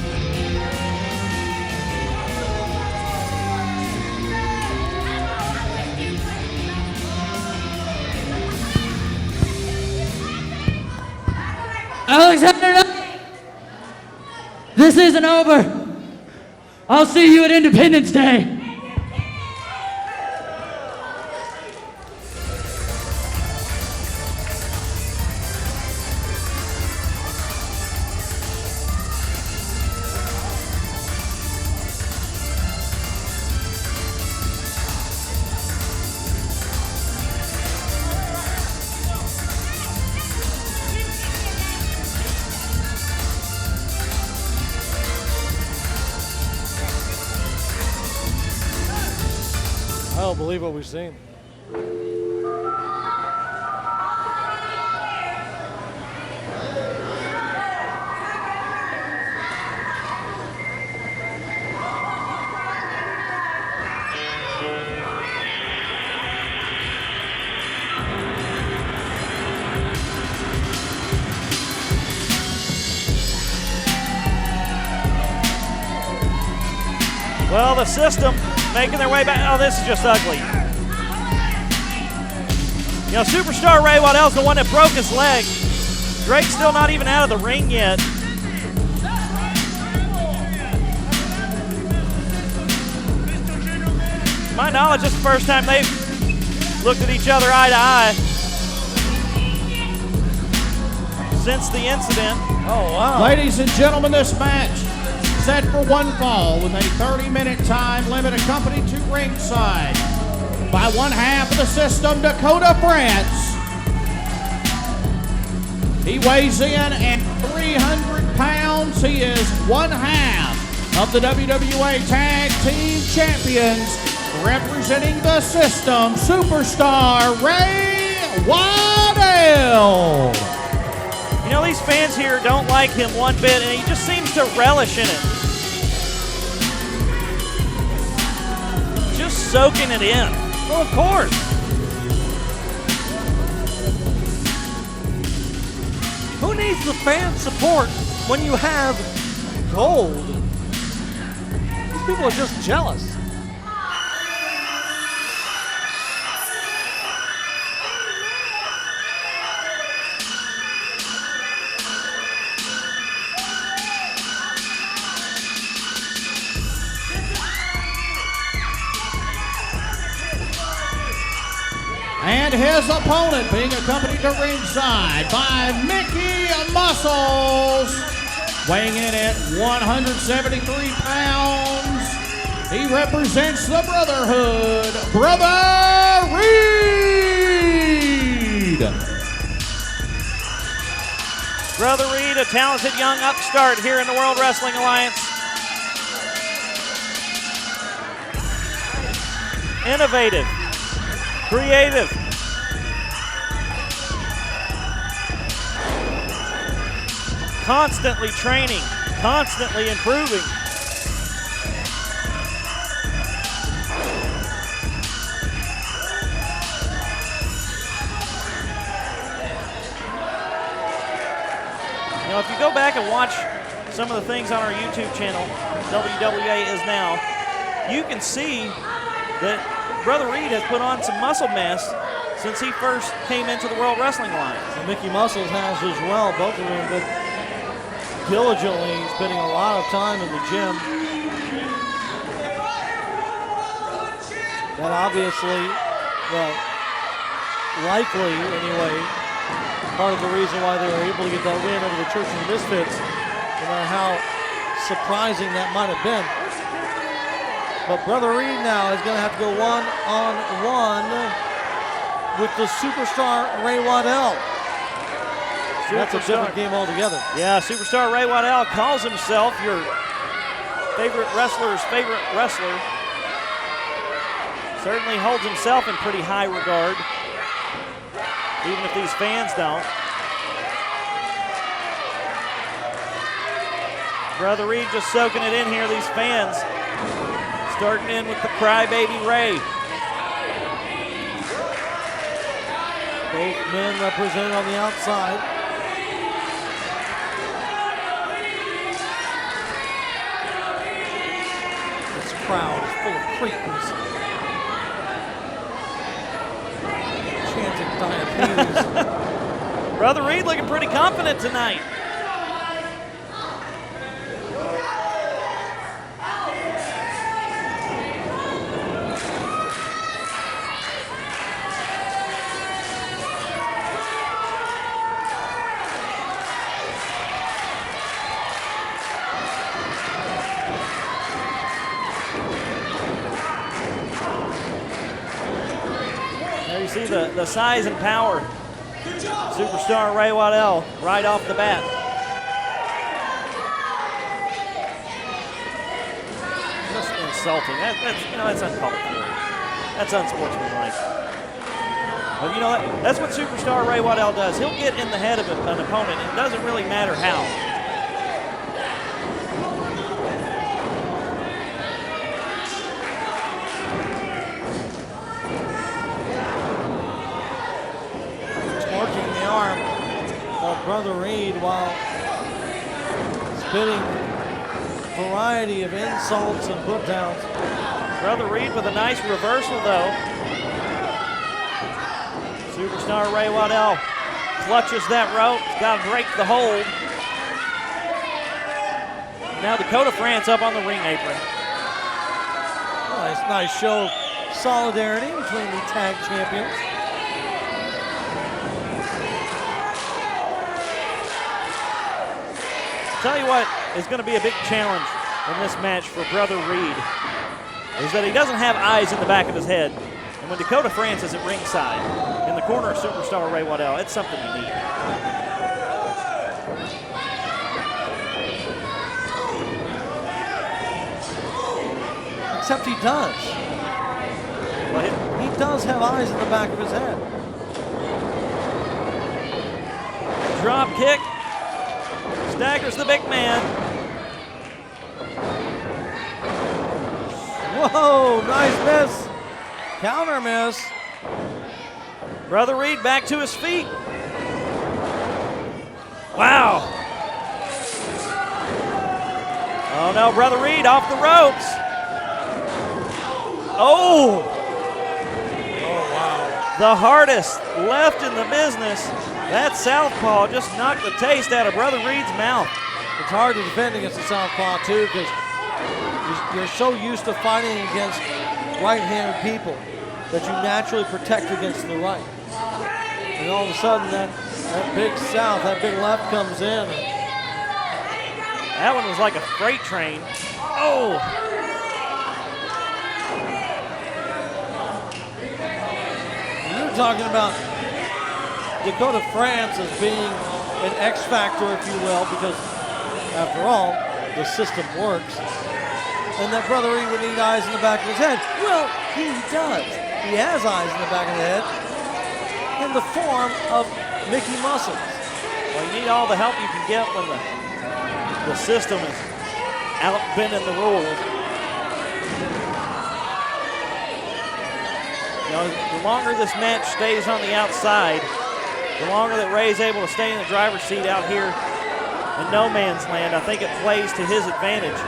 Alexander, this isn't over. I'll see you at Independence Day. I don't believe what we've seen. Well, the system making their way back. Oh, this is just ugly. You know, Superstar Ray Waddell's the one that broke his leg. Drake's still not even out of the ring yet. To my knowledge, this is the first time they've looked at each other eye to eye since the incident. Oh, wow. Ladies and gentlemen, this match set for one fall with a 30-minute time limit, accompanied to ringside by one half of the system, Dakota France. He weighs in at 300 pounds. He is one half of the WWA Tag Team Champions, representing the system, Superstar Ray Waddell. You know, these fans here don't like him one bit, and he just seems to relish in it. just soaking it in. Well, of course. Who needs the fan support when you have gold? These people are just jealous. And his opponent being accompanied to ringside by Mickey Muscles, weighing in at 173 pounds. He represents the Brotherhood, Brother Reed. Brother Reed, a talented young upstart here in the World Wrestling Alliance. Innovative, creative. Constantly training, constantly improving. You know, if you go back and watch some of the things on our YouTube channel, WWAISNOW, you can see that Brother Reed has put on some muscle mass since he first came into the World Wrestling Alliance. And Mickey Muscles has as well, both of them, but diligently spending a lot of time in the gym. That obviously, well, likely anyway, part of the reason why they were able to get that win over the Church of the Misfits, no matter how surprising that might have been. But Brother Reed now is going to have to go one-on-one with the superstar Ray Waddell. That's a different game altogether. Yeah, superstar Ray Waddell calls himself your favorite wrestler's favorite wrestler. Certainly holds himself in pretty high regard, even if these fans don't. Brother Reed just soaking it in here, these fans. Starting in with the crybaby Ray. Both men represented on the outside. This crowd is full of cretins. Chanting diabetes. Brother Reed looking pretty confident tonight. See the size and power. Superstar Ray Waddell right off the bat. Just insulting. That's uncalled for. That's unsportsmanlike. But you know what? That's what superstar Ray Waddell does. He'll get in the head of an opponent. It doesn't really matter how. Brother Reed while spitting a variety of insults and put downs. Brother Reed with a nice reversal though. Superstar Ray Waddell clutches that rope, got to break the hold. Now Dakota France up on the ring apron. Nice show of solidarity between the tag champions. Tell you what is going to be a big challenge in this match for Brother Reed is that he doesn't have eyes in the back of his head. And when Dakota France is at ringside, in the corner of superstar Ray Waddell, it's something unique. Except he does. He does have eyes in the back of his head. Drop kick. Staggers the big man. Whoa, nice miss. Counter miss. Brother Reed back to his feet. Wow. Oh no, Brother Reed off the ropes. Oh. Oh, wow. The hardest left in the business. That southpaw just knocked the taste out of Brother Reed's mouth. It's hard to defend against the southpaw too because you're so used to fighting against right-handed people that you naturally protect against the right. And all of a sudden that big south, that big left comes in. That one was like a freight train. Oh! You're talking about Dakota France as being an X factor, if you will, because after all, the system works. And that Brother Reed would need eyes in the back of his head. Well, he does. He has eyes in the back of the head in the form of Mickey Muscles. Well, you need all the help you can get when the system is out bending the rules. You know, the longer this match stays on the outside, the longer that Ray's able to stay in the driver's seat out here in no man's land, I think it plays to his advantage.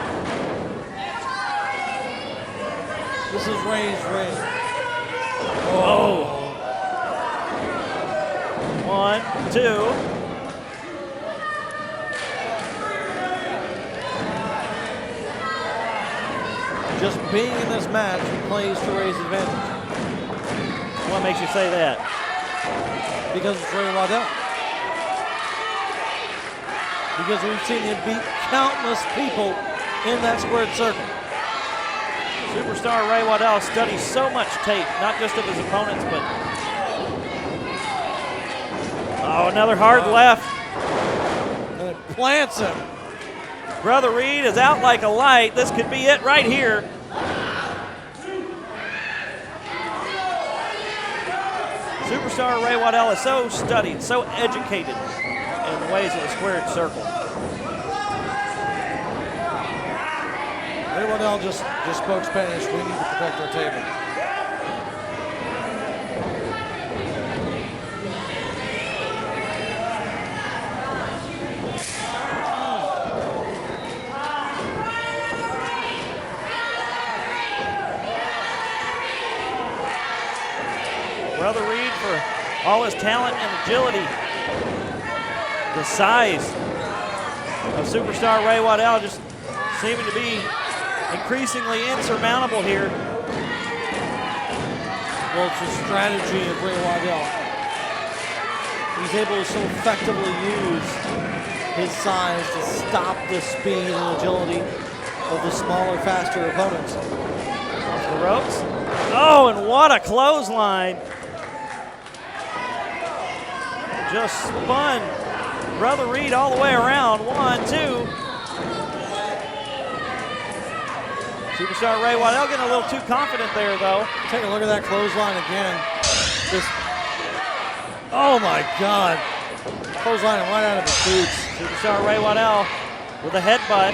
This is Ray's ring. Oh. 1, 2. Just being in this match plays to Ray's advantage. What makes you say that? Because it's Ray Waddell. Because we've seen him beat countless people in that squared circle. Superstar Ray Waddell studies so much tape, not just of his opponents, but... Oh, another hard left. And it plants him. Brother Reed is out like a light. This could be it right here. Superstar Ray Waddell is so studied, so educated in the ways of the squared circle. Ray Waddell just spoke Spanish. We need to protect our table. Brother Reed, for all his talent and agility, the size of Superstar Ray Waddell just seeming to be increasingly insurmountable here. Well, it's the strategy of Ray Waddell. He's able to so effectively use his size to stop the speed and agility of the smaller, faster opponents. Off the ropes. Oh, and what a clothesline. Just spun Brother Reed all the way around. 1, 2. Superstar Ray Waddell getting a little too confident there, though. Take a look at that clothesline again. Just, oh my God. Clothesline right out of his boots. Superstar Ray Waddell with a headbutt.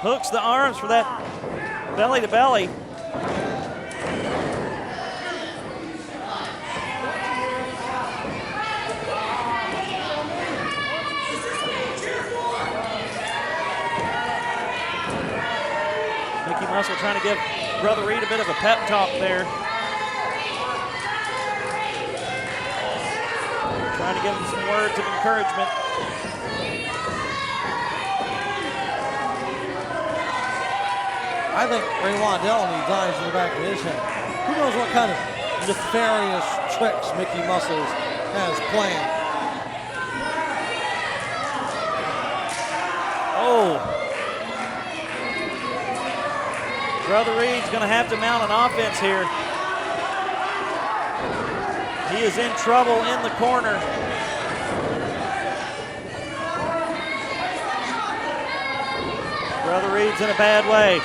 Hooks the arms for that belly to belly. Muscle trying to give Brother Reed a bit of a pep talk there. Trying to give him some words of encouragement. I think Ray Waddell needs eyes in the back of his head. Who knows what kind of nefarious tricks Mickey Muscles has planned. Oh. Brother Reed's going to have to mount an offense here. He is in trouble in the corner. Brother Reed's in a bad way.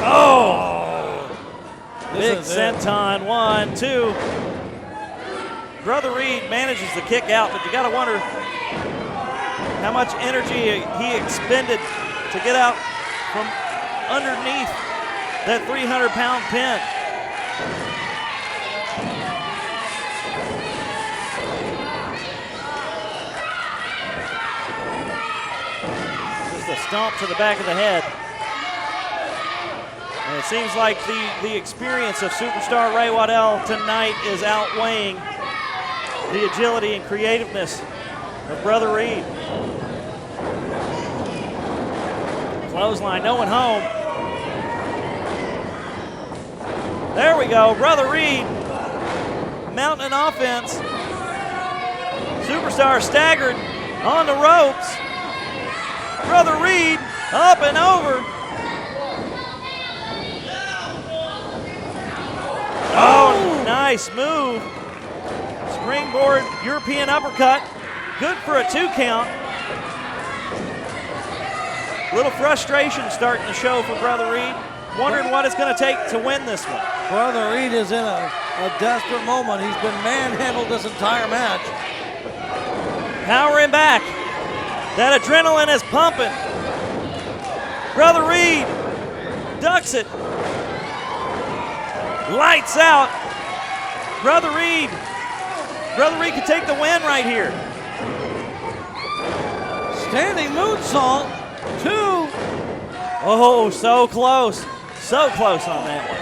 Oh! Big senton. 1, 2. Brother Reed manages the kick out, but you got to wonder how much energy he expended to get out from underneath that 300-pound pin. Just a stomp to the back of the head. And it seems like the experience of Superstar Ray Waddell tonight is outweighing the agility and creativeness of Brother Reed. Clothesline, no one home. There we go, Brother Reed mounting an offense. Superstar staggered on the ropes. Brother Reed up and over. Oh, nice move. Springboard European uppercut. Good for a 2 count. Little frustration starting to show for Brother Reed. Wondering what it's going to take to win this one. Brother Reed is in a desperate moment. He's been manhandled this entire match. Powering back. That adrenaline is pumping. Brother Reed ducks it. Lights out. Brother Reed can take the win right here. Standing moonsault, 2. Oh, so close. So close on that one.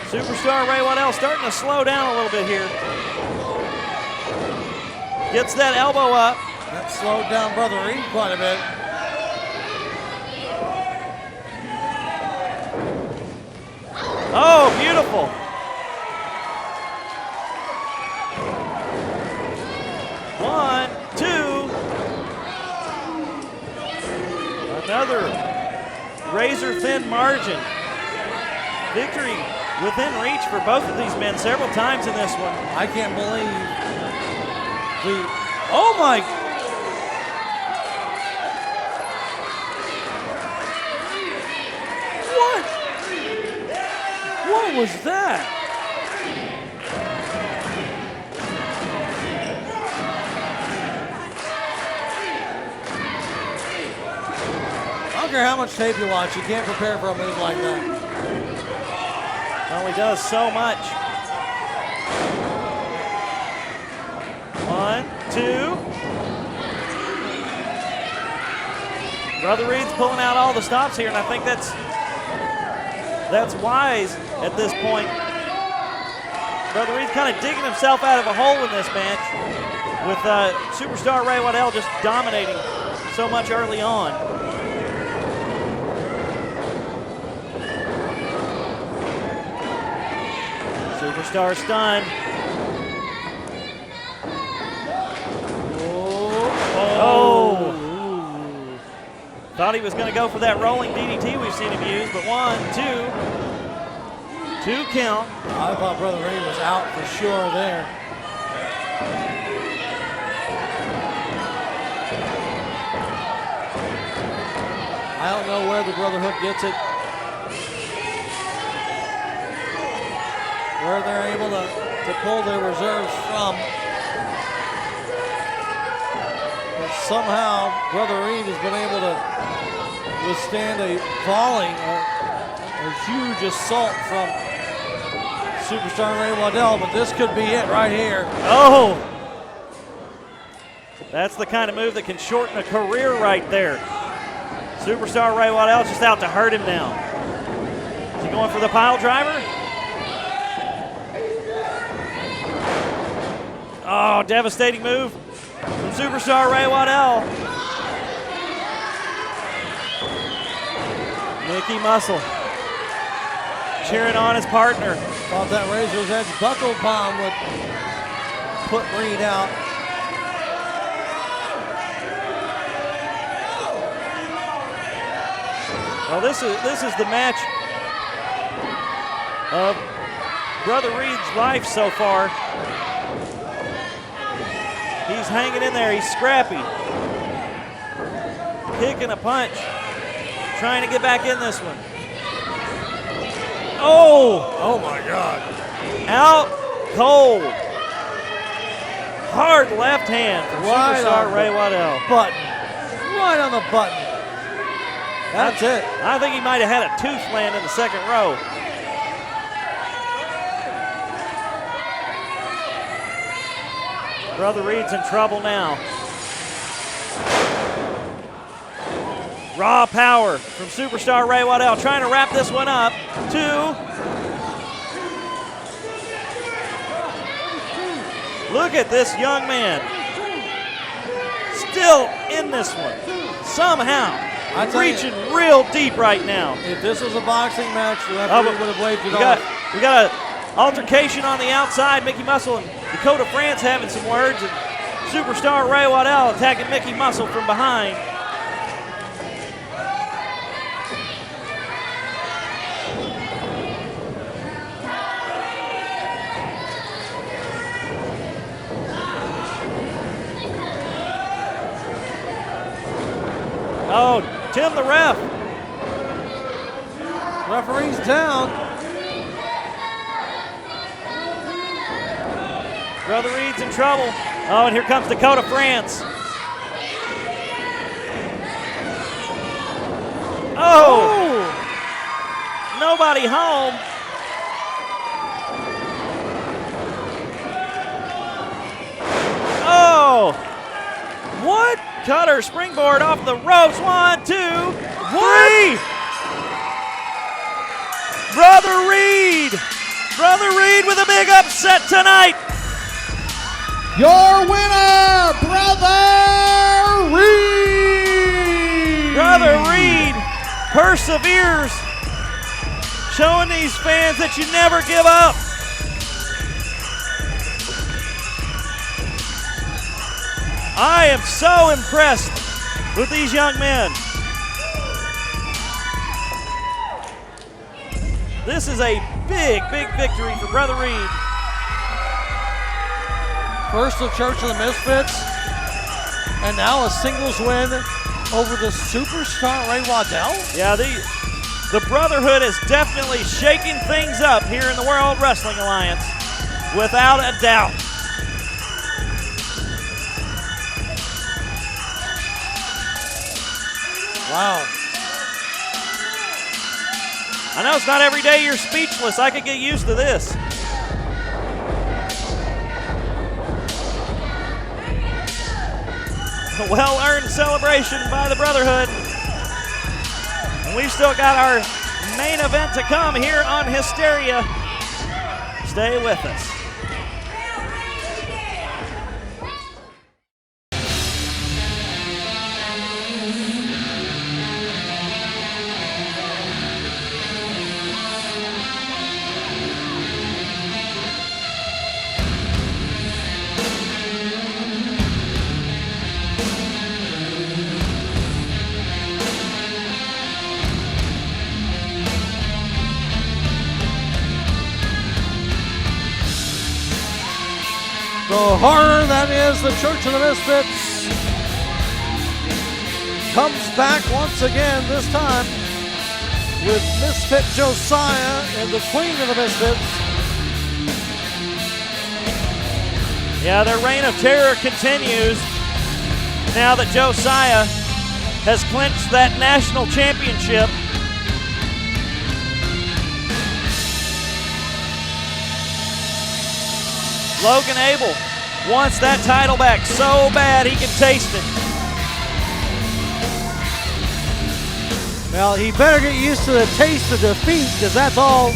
Superstar Ray Waddell starting to slow down a little bit here. Gets that elbow up. That slowed down Brother Reed quite a bit. Oh, beautiful. One, 2. Another razor-thin margin. Victory within reach for both of these men several times in this one. I can't believe oh my. What was that? I don't care how much tape you watch, you can't prepare for a move like that. Only does so much. 1, 2. Brother Reed's pulling out all the stops here, and I think that's wise at this point. Brother Reed's kind of digging himself out of a hole in this match with Superstar Ray Waddell just dominating so much early on. Superstar stunned. Oh. Thought he was going to go for that rolling DDT we've seen him use, but 1, 2. 2 count. I thought Brother Reed was out for sure there. I don't know where the Brother Hook gets it. Where they're able to pull their reserves from. But somehow Brother Reed has been able to withstand a volley, a huge assault from Superstar Ray Waddell, but this could be it right here. Oh! That's the kind of move that can shorten a career right there. Superstar Ray Waddell just out to hurt him now. Is he going for the pile driver? Oh, devastating move from Superstar Ray Waddell. Mickey Muscle cheering on his partner. Thought that Razor's Edge buckle bomb would put Reed out. Well, this is the match of Brother Reed's life so far. He's hanging in there. He's scrappy. Kicking a punch. Trying to get back in this one. Oh! Oh my God. Out cold. hard left hand from superstar Ray Waddell. Button. Right on the button. That's it. I think he might have had a tooth land in the second row. Brother Reed's in trouble now. Raw power from superstar Ray Waddell, trying to wrap this one up. 2. Look at this young man. Still in this one. Somehow. Reaching real deep right now. If this was a boxing match, the referee would have waved it off. We got an altercation on the outside. Mickey Muscle and Dakota France having some words. And superstar Ray Waddell attacking Mickey Muscle from behind. Oh, Tim the ref. Referee's down. Brother Reed's in trouble. Oh, and here comes Dakota France. Oh! Nobody home. Oh! What? Cutter springboard off the ropes. 1, 2, 3. Brother Reed. Brother Reed with a big upset tonight. Your winner, Brother Reed. Brother Reed perseveres, showing these fans that you never give up. I am so impressed with these young men. This is a big, big victory for Brother Reed. First the Church of the Misfits, and now a singles win over the superstar Ray Waddell. Yeah, the Brotherhood is definitely shaking things up here in the World Wrestling Alliance, without a doubt. Wow. I know it's not every day you're speechless. I could get used to this. A well-earned celebration by the Brotherhood. And we've still got our main event to come here on Hysteria. Stay with us. The horror that is the Church of the Misfits comes back once again, this time with Misfit Josiah and the Queen of the Misfits. Yeah, their reign of terror continues now that Josiah has clinched that national championship. Logan Abell wants that title back so bad he can taste it. Well, he better get used to the taste of defeat, because that's all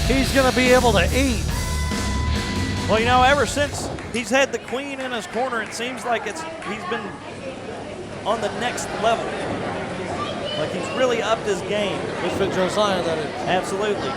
he's going to be able to eat. Well, you know, ever since he's had the Queen in his corner, it seems like he's been on the next level. Like he's really upped his game. Misfit Josiah, that is. Absolutely.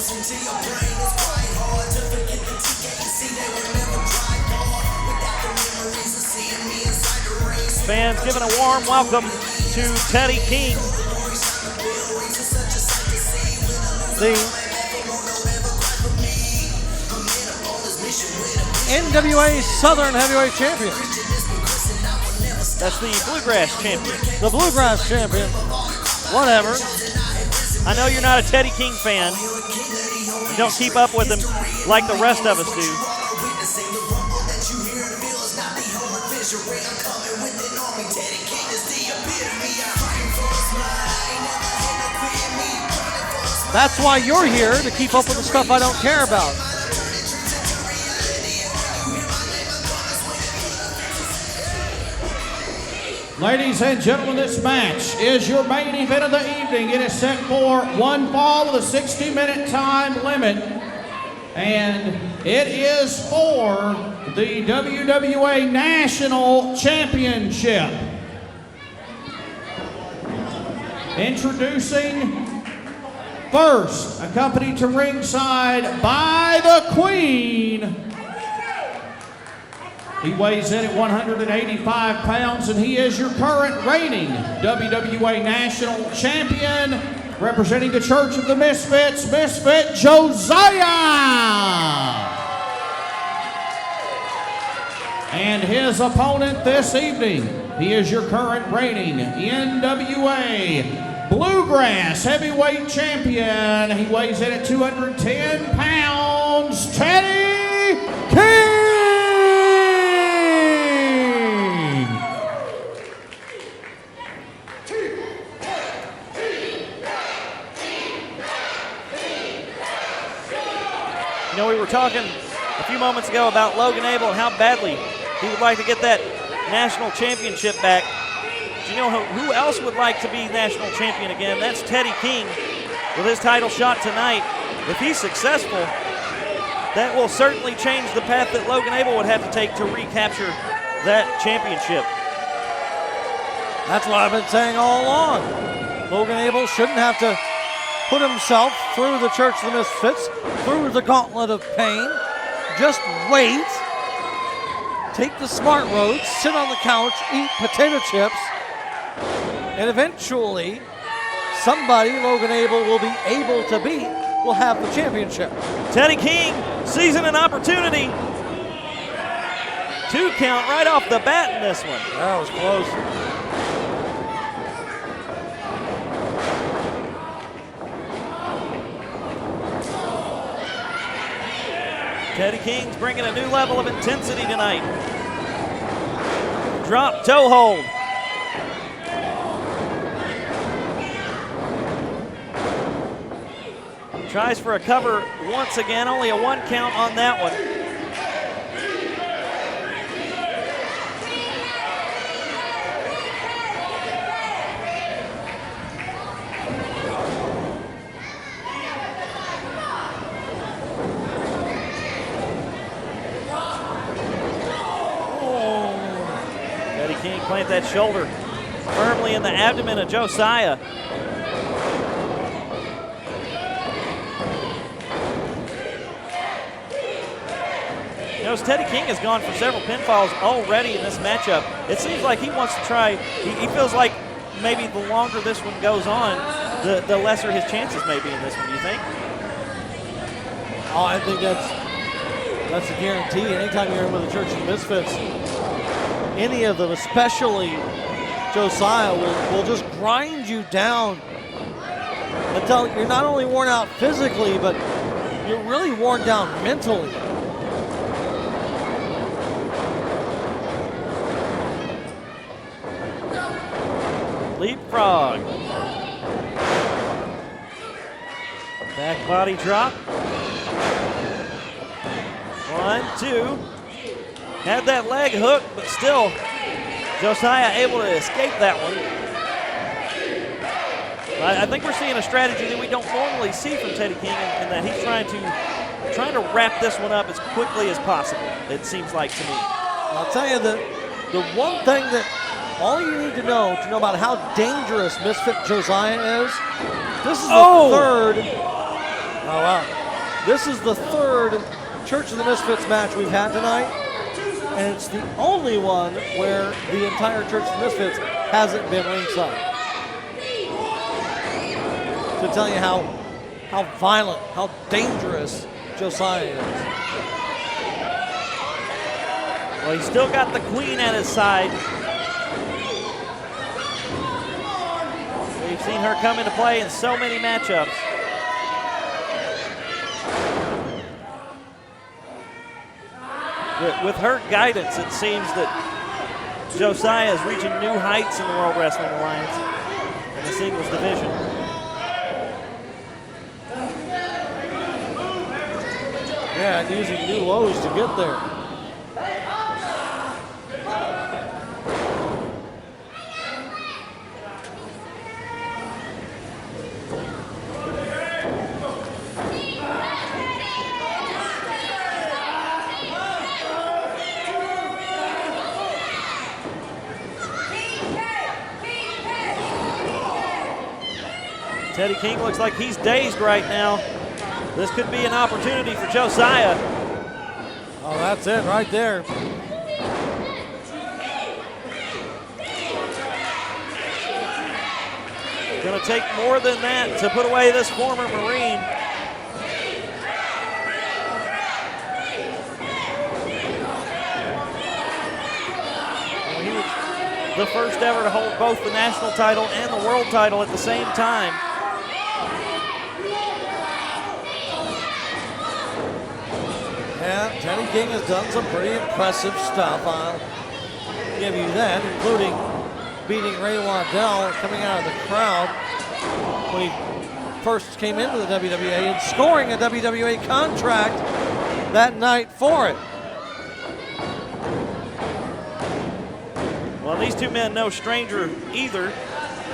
Into your brain, it's quite hard to forget Fans giving a warm welcome to Teddy King. The NWA Southern Heavyweight Champion. That's the Bluegrass champion. The Bluegrass champion. Whatever. I know you're not a Teddy King fan. You don't keep up with him like the rest of us do. That's why you're here, to keep up with the stuff I don't care about. Ladies and gentlemen, this match is your main event of the evening. It is set for one fall with a 60-minute time limit. And it is for the WWA National Championship. Introducing first, accompanied to ringside by the Queen. He weighs in at 185 pounds, and he is your current reigning WWA National Champion, representing the Church of the Misfits, Misfit Josiah. And his opponent this evening, he is your current reigning NWA Bluegrass Heavyweight Champion. He weighs in at 210 pounds, Teddy King. You know, we were talking a few moments ago about Logan Abell and how badly he would like to get that national championship back. Do you know who else would like to be national champion again? That's Teddy King with his title shot tonight. If he's successful, that will certainly change the path that Logan Abell would have to take to recapture that championship. That's what I've been saying all along. Logan Abell shouldn't have to put himself through the Church of the Misfits, through the gauntlet of pain. Just wait, take the smart road, sit on the couch, eat potato chips, and eventually somebody Logan Abell will be able to beat will have the championship. Teddy King seizing an opportunity. 2 count right off the bat in this one. That was close. Teddy King's bringing a new level of intensity tonight. Drop toe hold. Tries for a cover once again, only a 1 count on that one. King plant that shoulder firmly in the abdomen of Josiah. You know, as Teddy King has gone for several pinfalls already in this matchup, it seems like he wants to try, he feels like maybe the longer this one goes on, the lesser his chances may be in this one, you think? Oh, I think that's a guarantee. Anytime you're in with the Church of the Misfits, any of them, especially Josiah, will just grind you down until you're not only worn out physically, but you're really worn down mentally. Leapfrog. Back body drop. 1, 2. Had that leg hook, but still Josiah able to escape that one. I think we're seeing a strategy that we don't normally see from Teddy King, in that he's trying to wrap this one up as quickly as possible, it seems like to me. I'll tell you the one thing that all you need to know about how dangerous Misfit Josiah is, this is the third. Oh, wow. This is the third Church of the Misfits match we've had tonight, and it's the only one where the entire Church of the Misfits hasn't been ringside. To tell you how violent, how dangerous Josiah is. Well, he's still got the queen at his side. We've seen her come into play in so many matchups. With her guidance, it seems that Josiah is reaching new heights in the World Wrestling Alliance in the singles division. Yeah, and using new lows to get there. Teddy King looks like he's dazed right now. This could be an opportunity for Josiah. Oh, that's it right there. Gonna take more than that to put away this former Marine. Well, he was the first ever to hold both the national title and the world title at the same time. Yeah, Teddy King has done some pretty impressive stuff. I'll give you that, including beating Ray Waddell coming out of the crowd when he first came into the WWA and scoring a WWA contract that night for it. Well, these two men no stranger either,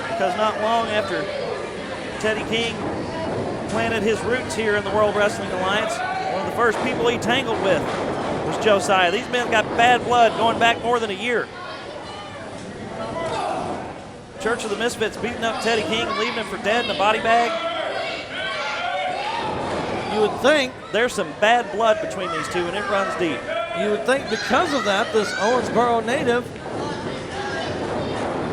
because not long after Teddy King planted his roots here in the World Wrestling Alliance, one of the first people he tangled with was Josiah. These men got bad blood going back more than a year. Church of the Misfits beating up Teddy King and leaving him for dead in a body bag. You would think there's some bad blood between these two, and it runs deep. You would think because of that, this Owensboro native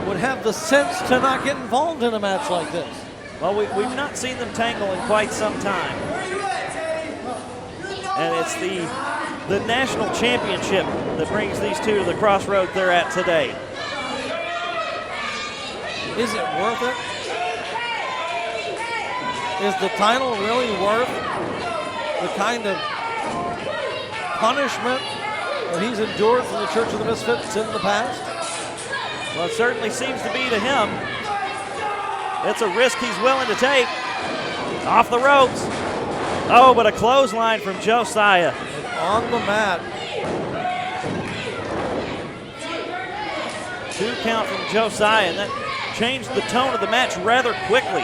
would have the sense to not get involved in a match like this. Well, we've not seen them tangle in quite some time. And it's the national championship that brings these two to the crossroads they're at today. Is it worth it? Is the title really worth the kind of punishment that he's endured from the Church of the Misfits in the past? Well, it certainly seems to be to him. It's a risk he's willing to take. Off the ropes. Oh, but a clothesline from Josiah. And on the mat. 2 count from Josiah, and that changed the tone of the match rather quickly.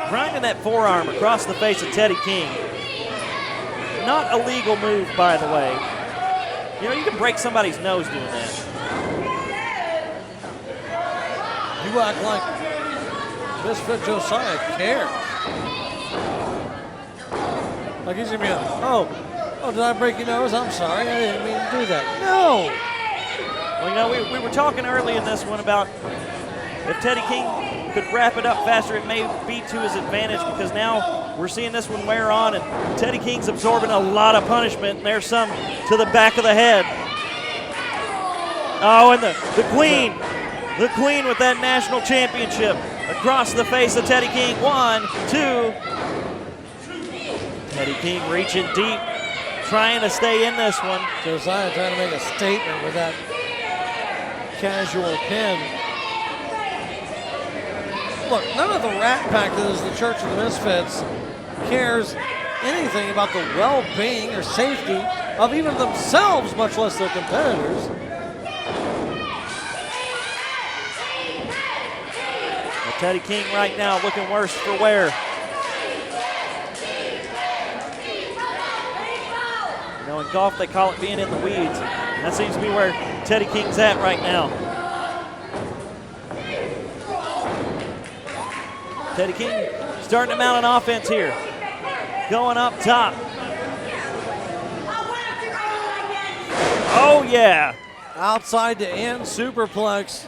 Grinding that forearm across the face of Teddy King. Not a legal move, by the way. You know, you can break somebody's nose doing that. You act like Misfit Josiah cares. Like he's gonna be like, oh, did I break your nose? I'm sorry, I didn't mean to do that. No! Well, you know, we were talking early in this one about if Teddy King could wrap it up faster, it may be to his advantage, because now we're seeing this one wear on, and Teddy King's absorbing a lot of punishment, and there's some to the back of the head. Oh, and the queen with that national championship across the face of Teddy King. 1, 2. Teddy King reaching deep, trying to stay in this one. Josiah trying to make a statement with that casual pin. Look, none of the Rat Pack that is the Church of the Misfits cares anything about the well-being or safety of even themselves, much less their competitors. Well, Teddy King right now looking worse for wear. know, in golf they call it being in the weeds. That seems to be where Teddy King's at right now. Teddy King starting to mount an offense here. Going up top. Oh, yeah. Outside to in, superplex.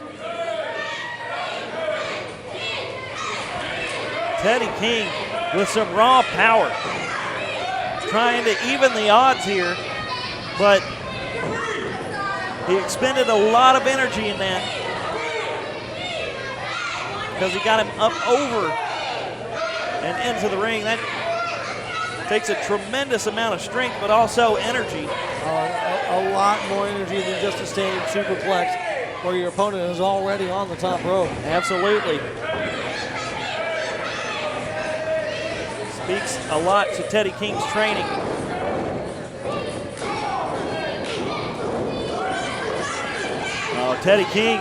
Teddy King with some raw power. Trying to even the odds here, but he expended a lot of energy in that because he got him up over and into the ring. That takes a tremendous amount of strength, but also energy. A lot more energy than just a standard superplex where your opponent is already on the top rope. Absolutely. Speaks a lot to Teddy King's training. Oh, Teddy King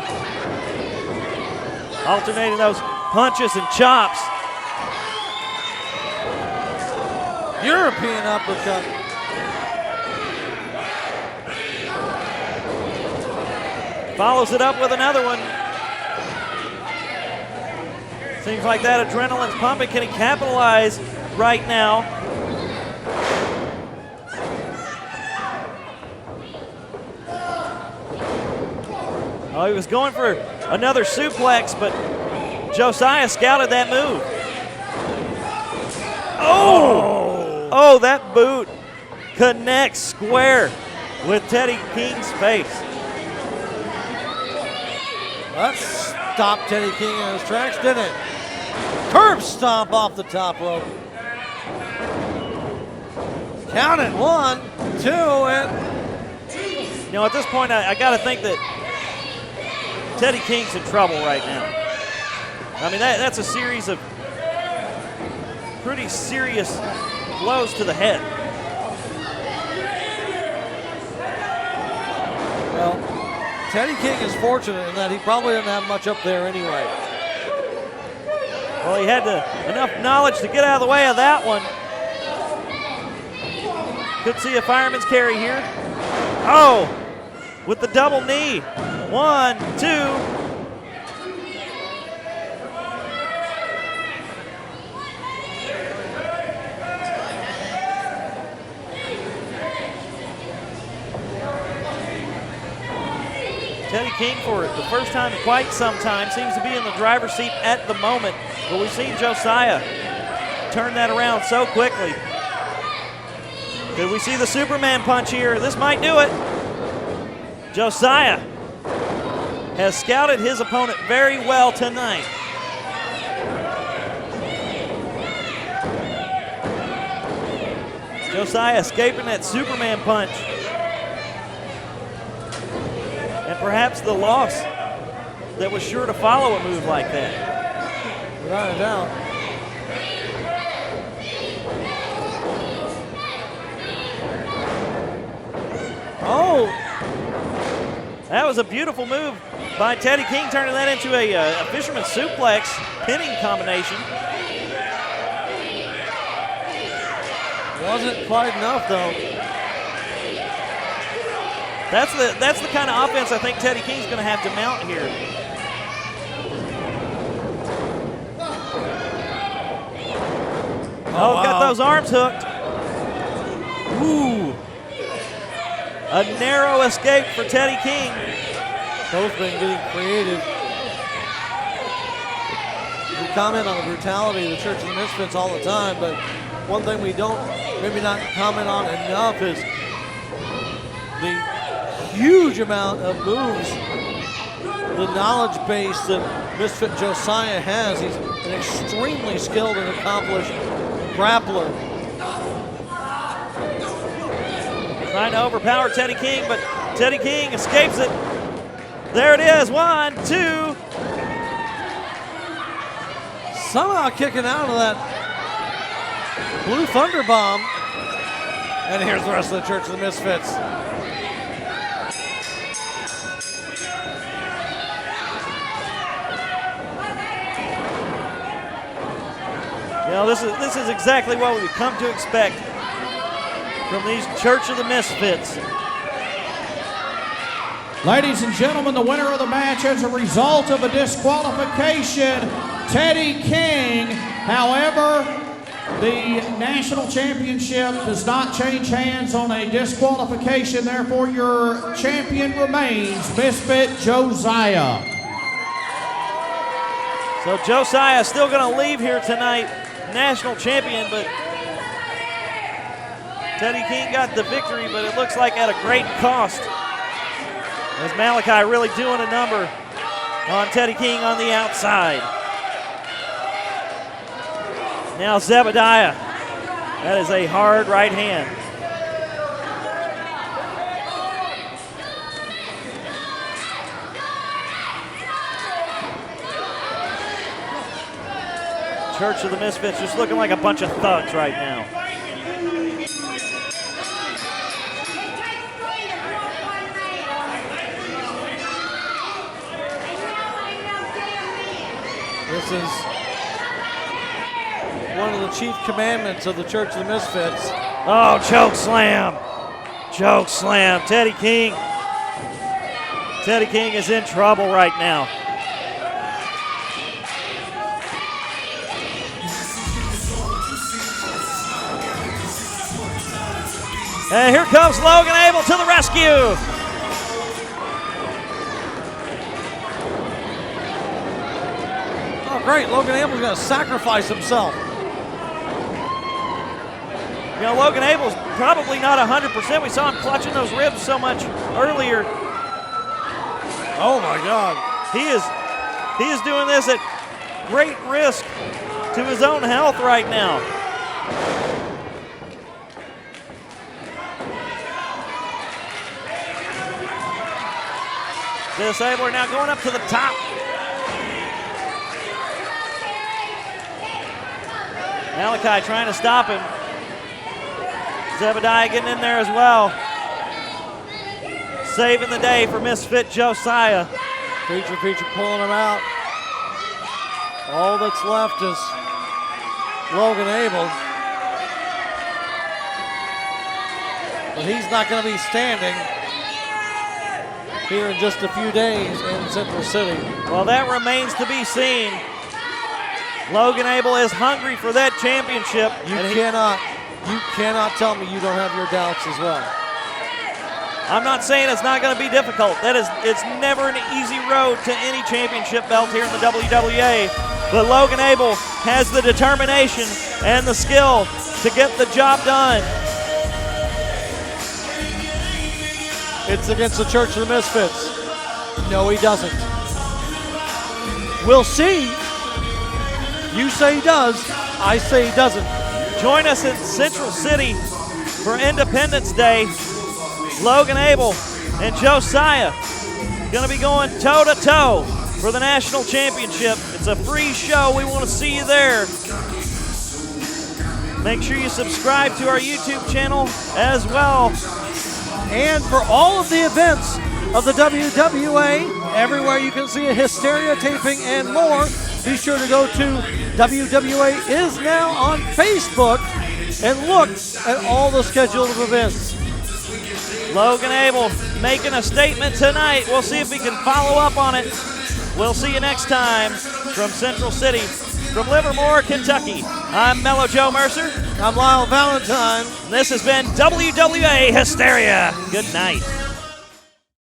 alternating those punches and chops. European uppercut. Follows it up with another one. Seems like that adrenaline's pumping. Can he capitalize right now? Oh, he was going for another suplex, but Josiah scouted that move. Oh, that boot connects square with Teddy King's face. That stopped Teddy King in his tracks, didn't it? Curb stomp off the top rope. Count it, 1, 2, and... You know, at this point, I got to think that Teddy King's in trouble right now. I mean, that's a series of pretty serious blows to the head. Well, Teddy King is fortunate in that he probably didn't have much up there anyway. Well, he had enough knowledge to get out of the way of that one. Could see a fireman's carry here. Oh, with the double knee. 1, 2. Teddy King, for the first time in quite some time, seems to be in the driver's seat at the moment. But we've seen Josiah turn that around so quickly. Could we see the Superman punch here? This might do it. Josiah has scouted his opponent very well tonight. Josiah escaping that Superman punch. And perhaps the loss that was sure to follow a move like that. Without a doubt. Oh, that was a beautiful move by Teddy King, turning that into a fisherman suplex pinning combination. Wasn't quite enough though. That's the kind of offense I think Teddy King's going to have to mount here. Oh, wow. Got those arms hooked. Ooh. A narrow escape for Teddy King. Both been getting creative. We comment on the brutality of the Church of the Misfits all the time, but one thing we don't maybe not comment on enough is the huge amount of moves, the knowledge base that Misfit Josiah has. He's an extremely skilled and accomplished grappler. Trying to overpower Teddy King, but Teddy King escapes it. There it is, 1, 2. Somehow kicking out of that Blue Thunder Bomb. And here's the rest of the Church of the Misfits. You know, this is exactly what we've come to expect from these Church of the Misfits. Ladies and gentlemen, the winner of the match as a result of a disqualification, Teddy King. However, the national championship does not change hands on a disqualification. Therefore, your champion remains Misfit Josiah. So Josiah still going to leave here tonight, national champion, but Teddy King got the victory, but it looks like at a great cost. As Malakai really doing a number on Teddy King on the outside. Now Zebediah. That is a hard right hand. Church of the Misfits just looking like a bunch of thugs right now. This is one of the chief commandments of the Church of the Misfits. Oh, choke slam. Choke slam. Teddy King. Teddy King is in trouble right now. And here comes Logan Abell to the rescue. Oh, great. Logan Abell's going to sacrifice himself. You know, Logan Abell's probably not 100%. We saw him clutching those ribs so much earlier. Oh, my God. He is doing this at great risk to his own health right now. Disabler now going up to the top. Malakai trying to stop him. Zebediah getting in there as well. Saving the day for Misfit Josiah. Feature pulling him out. All that's left is Logan Abell. But he's not going to be standing here in just a few days in Central City. Well, that remains to be seen. Logan Abell is hungry for that championship. You cannot tell me you don't have your doubts as well. I'm not saying it's not going to be difficult. It's never an easy road to any championship belt here in the WWA. But Logan Abell has the determination and the skill to get the job done. It's against the Church of the Misfits. No, he doesn't. We'll see. You say he does. I say he doesn't. Join us in Central City for Independence Day. Logan Abell and Josiah going to be going toe-to-toe for the national championship. It's a free show. We want to see you there. Make sure you subscribe to our YouTube channel as well. And for all of the events of the WWA, everywhere you can see a Hysteria taping and more, be sure to go to WWAISNOW on Facebook and look at all the schedule of events. Logan Abell making a statement tonight. We'll see if we can follow up on it. We'll see you next time from Central City. From Livermore, Kentucky, I'm Mellow Joe Mercer. I'm Lyle Valentine. This has been WWA Hysteria. Good night.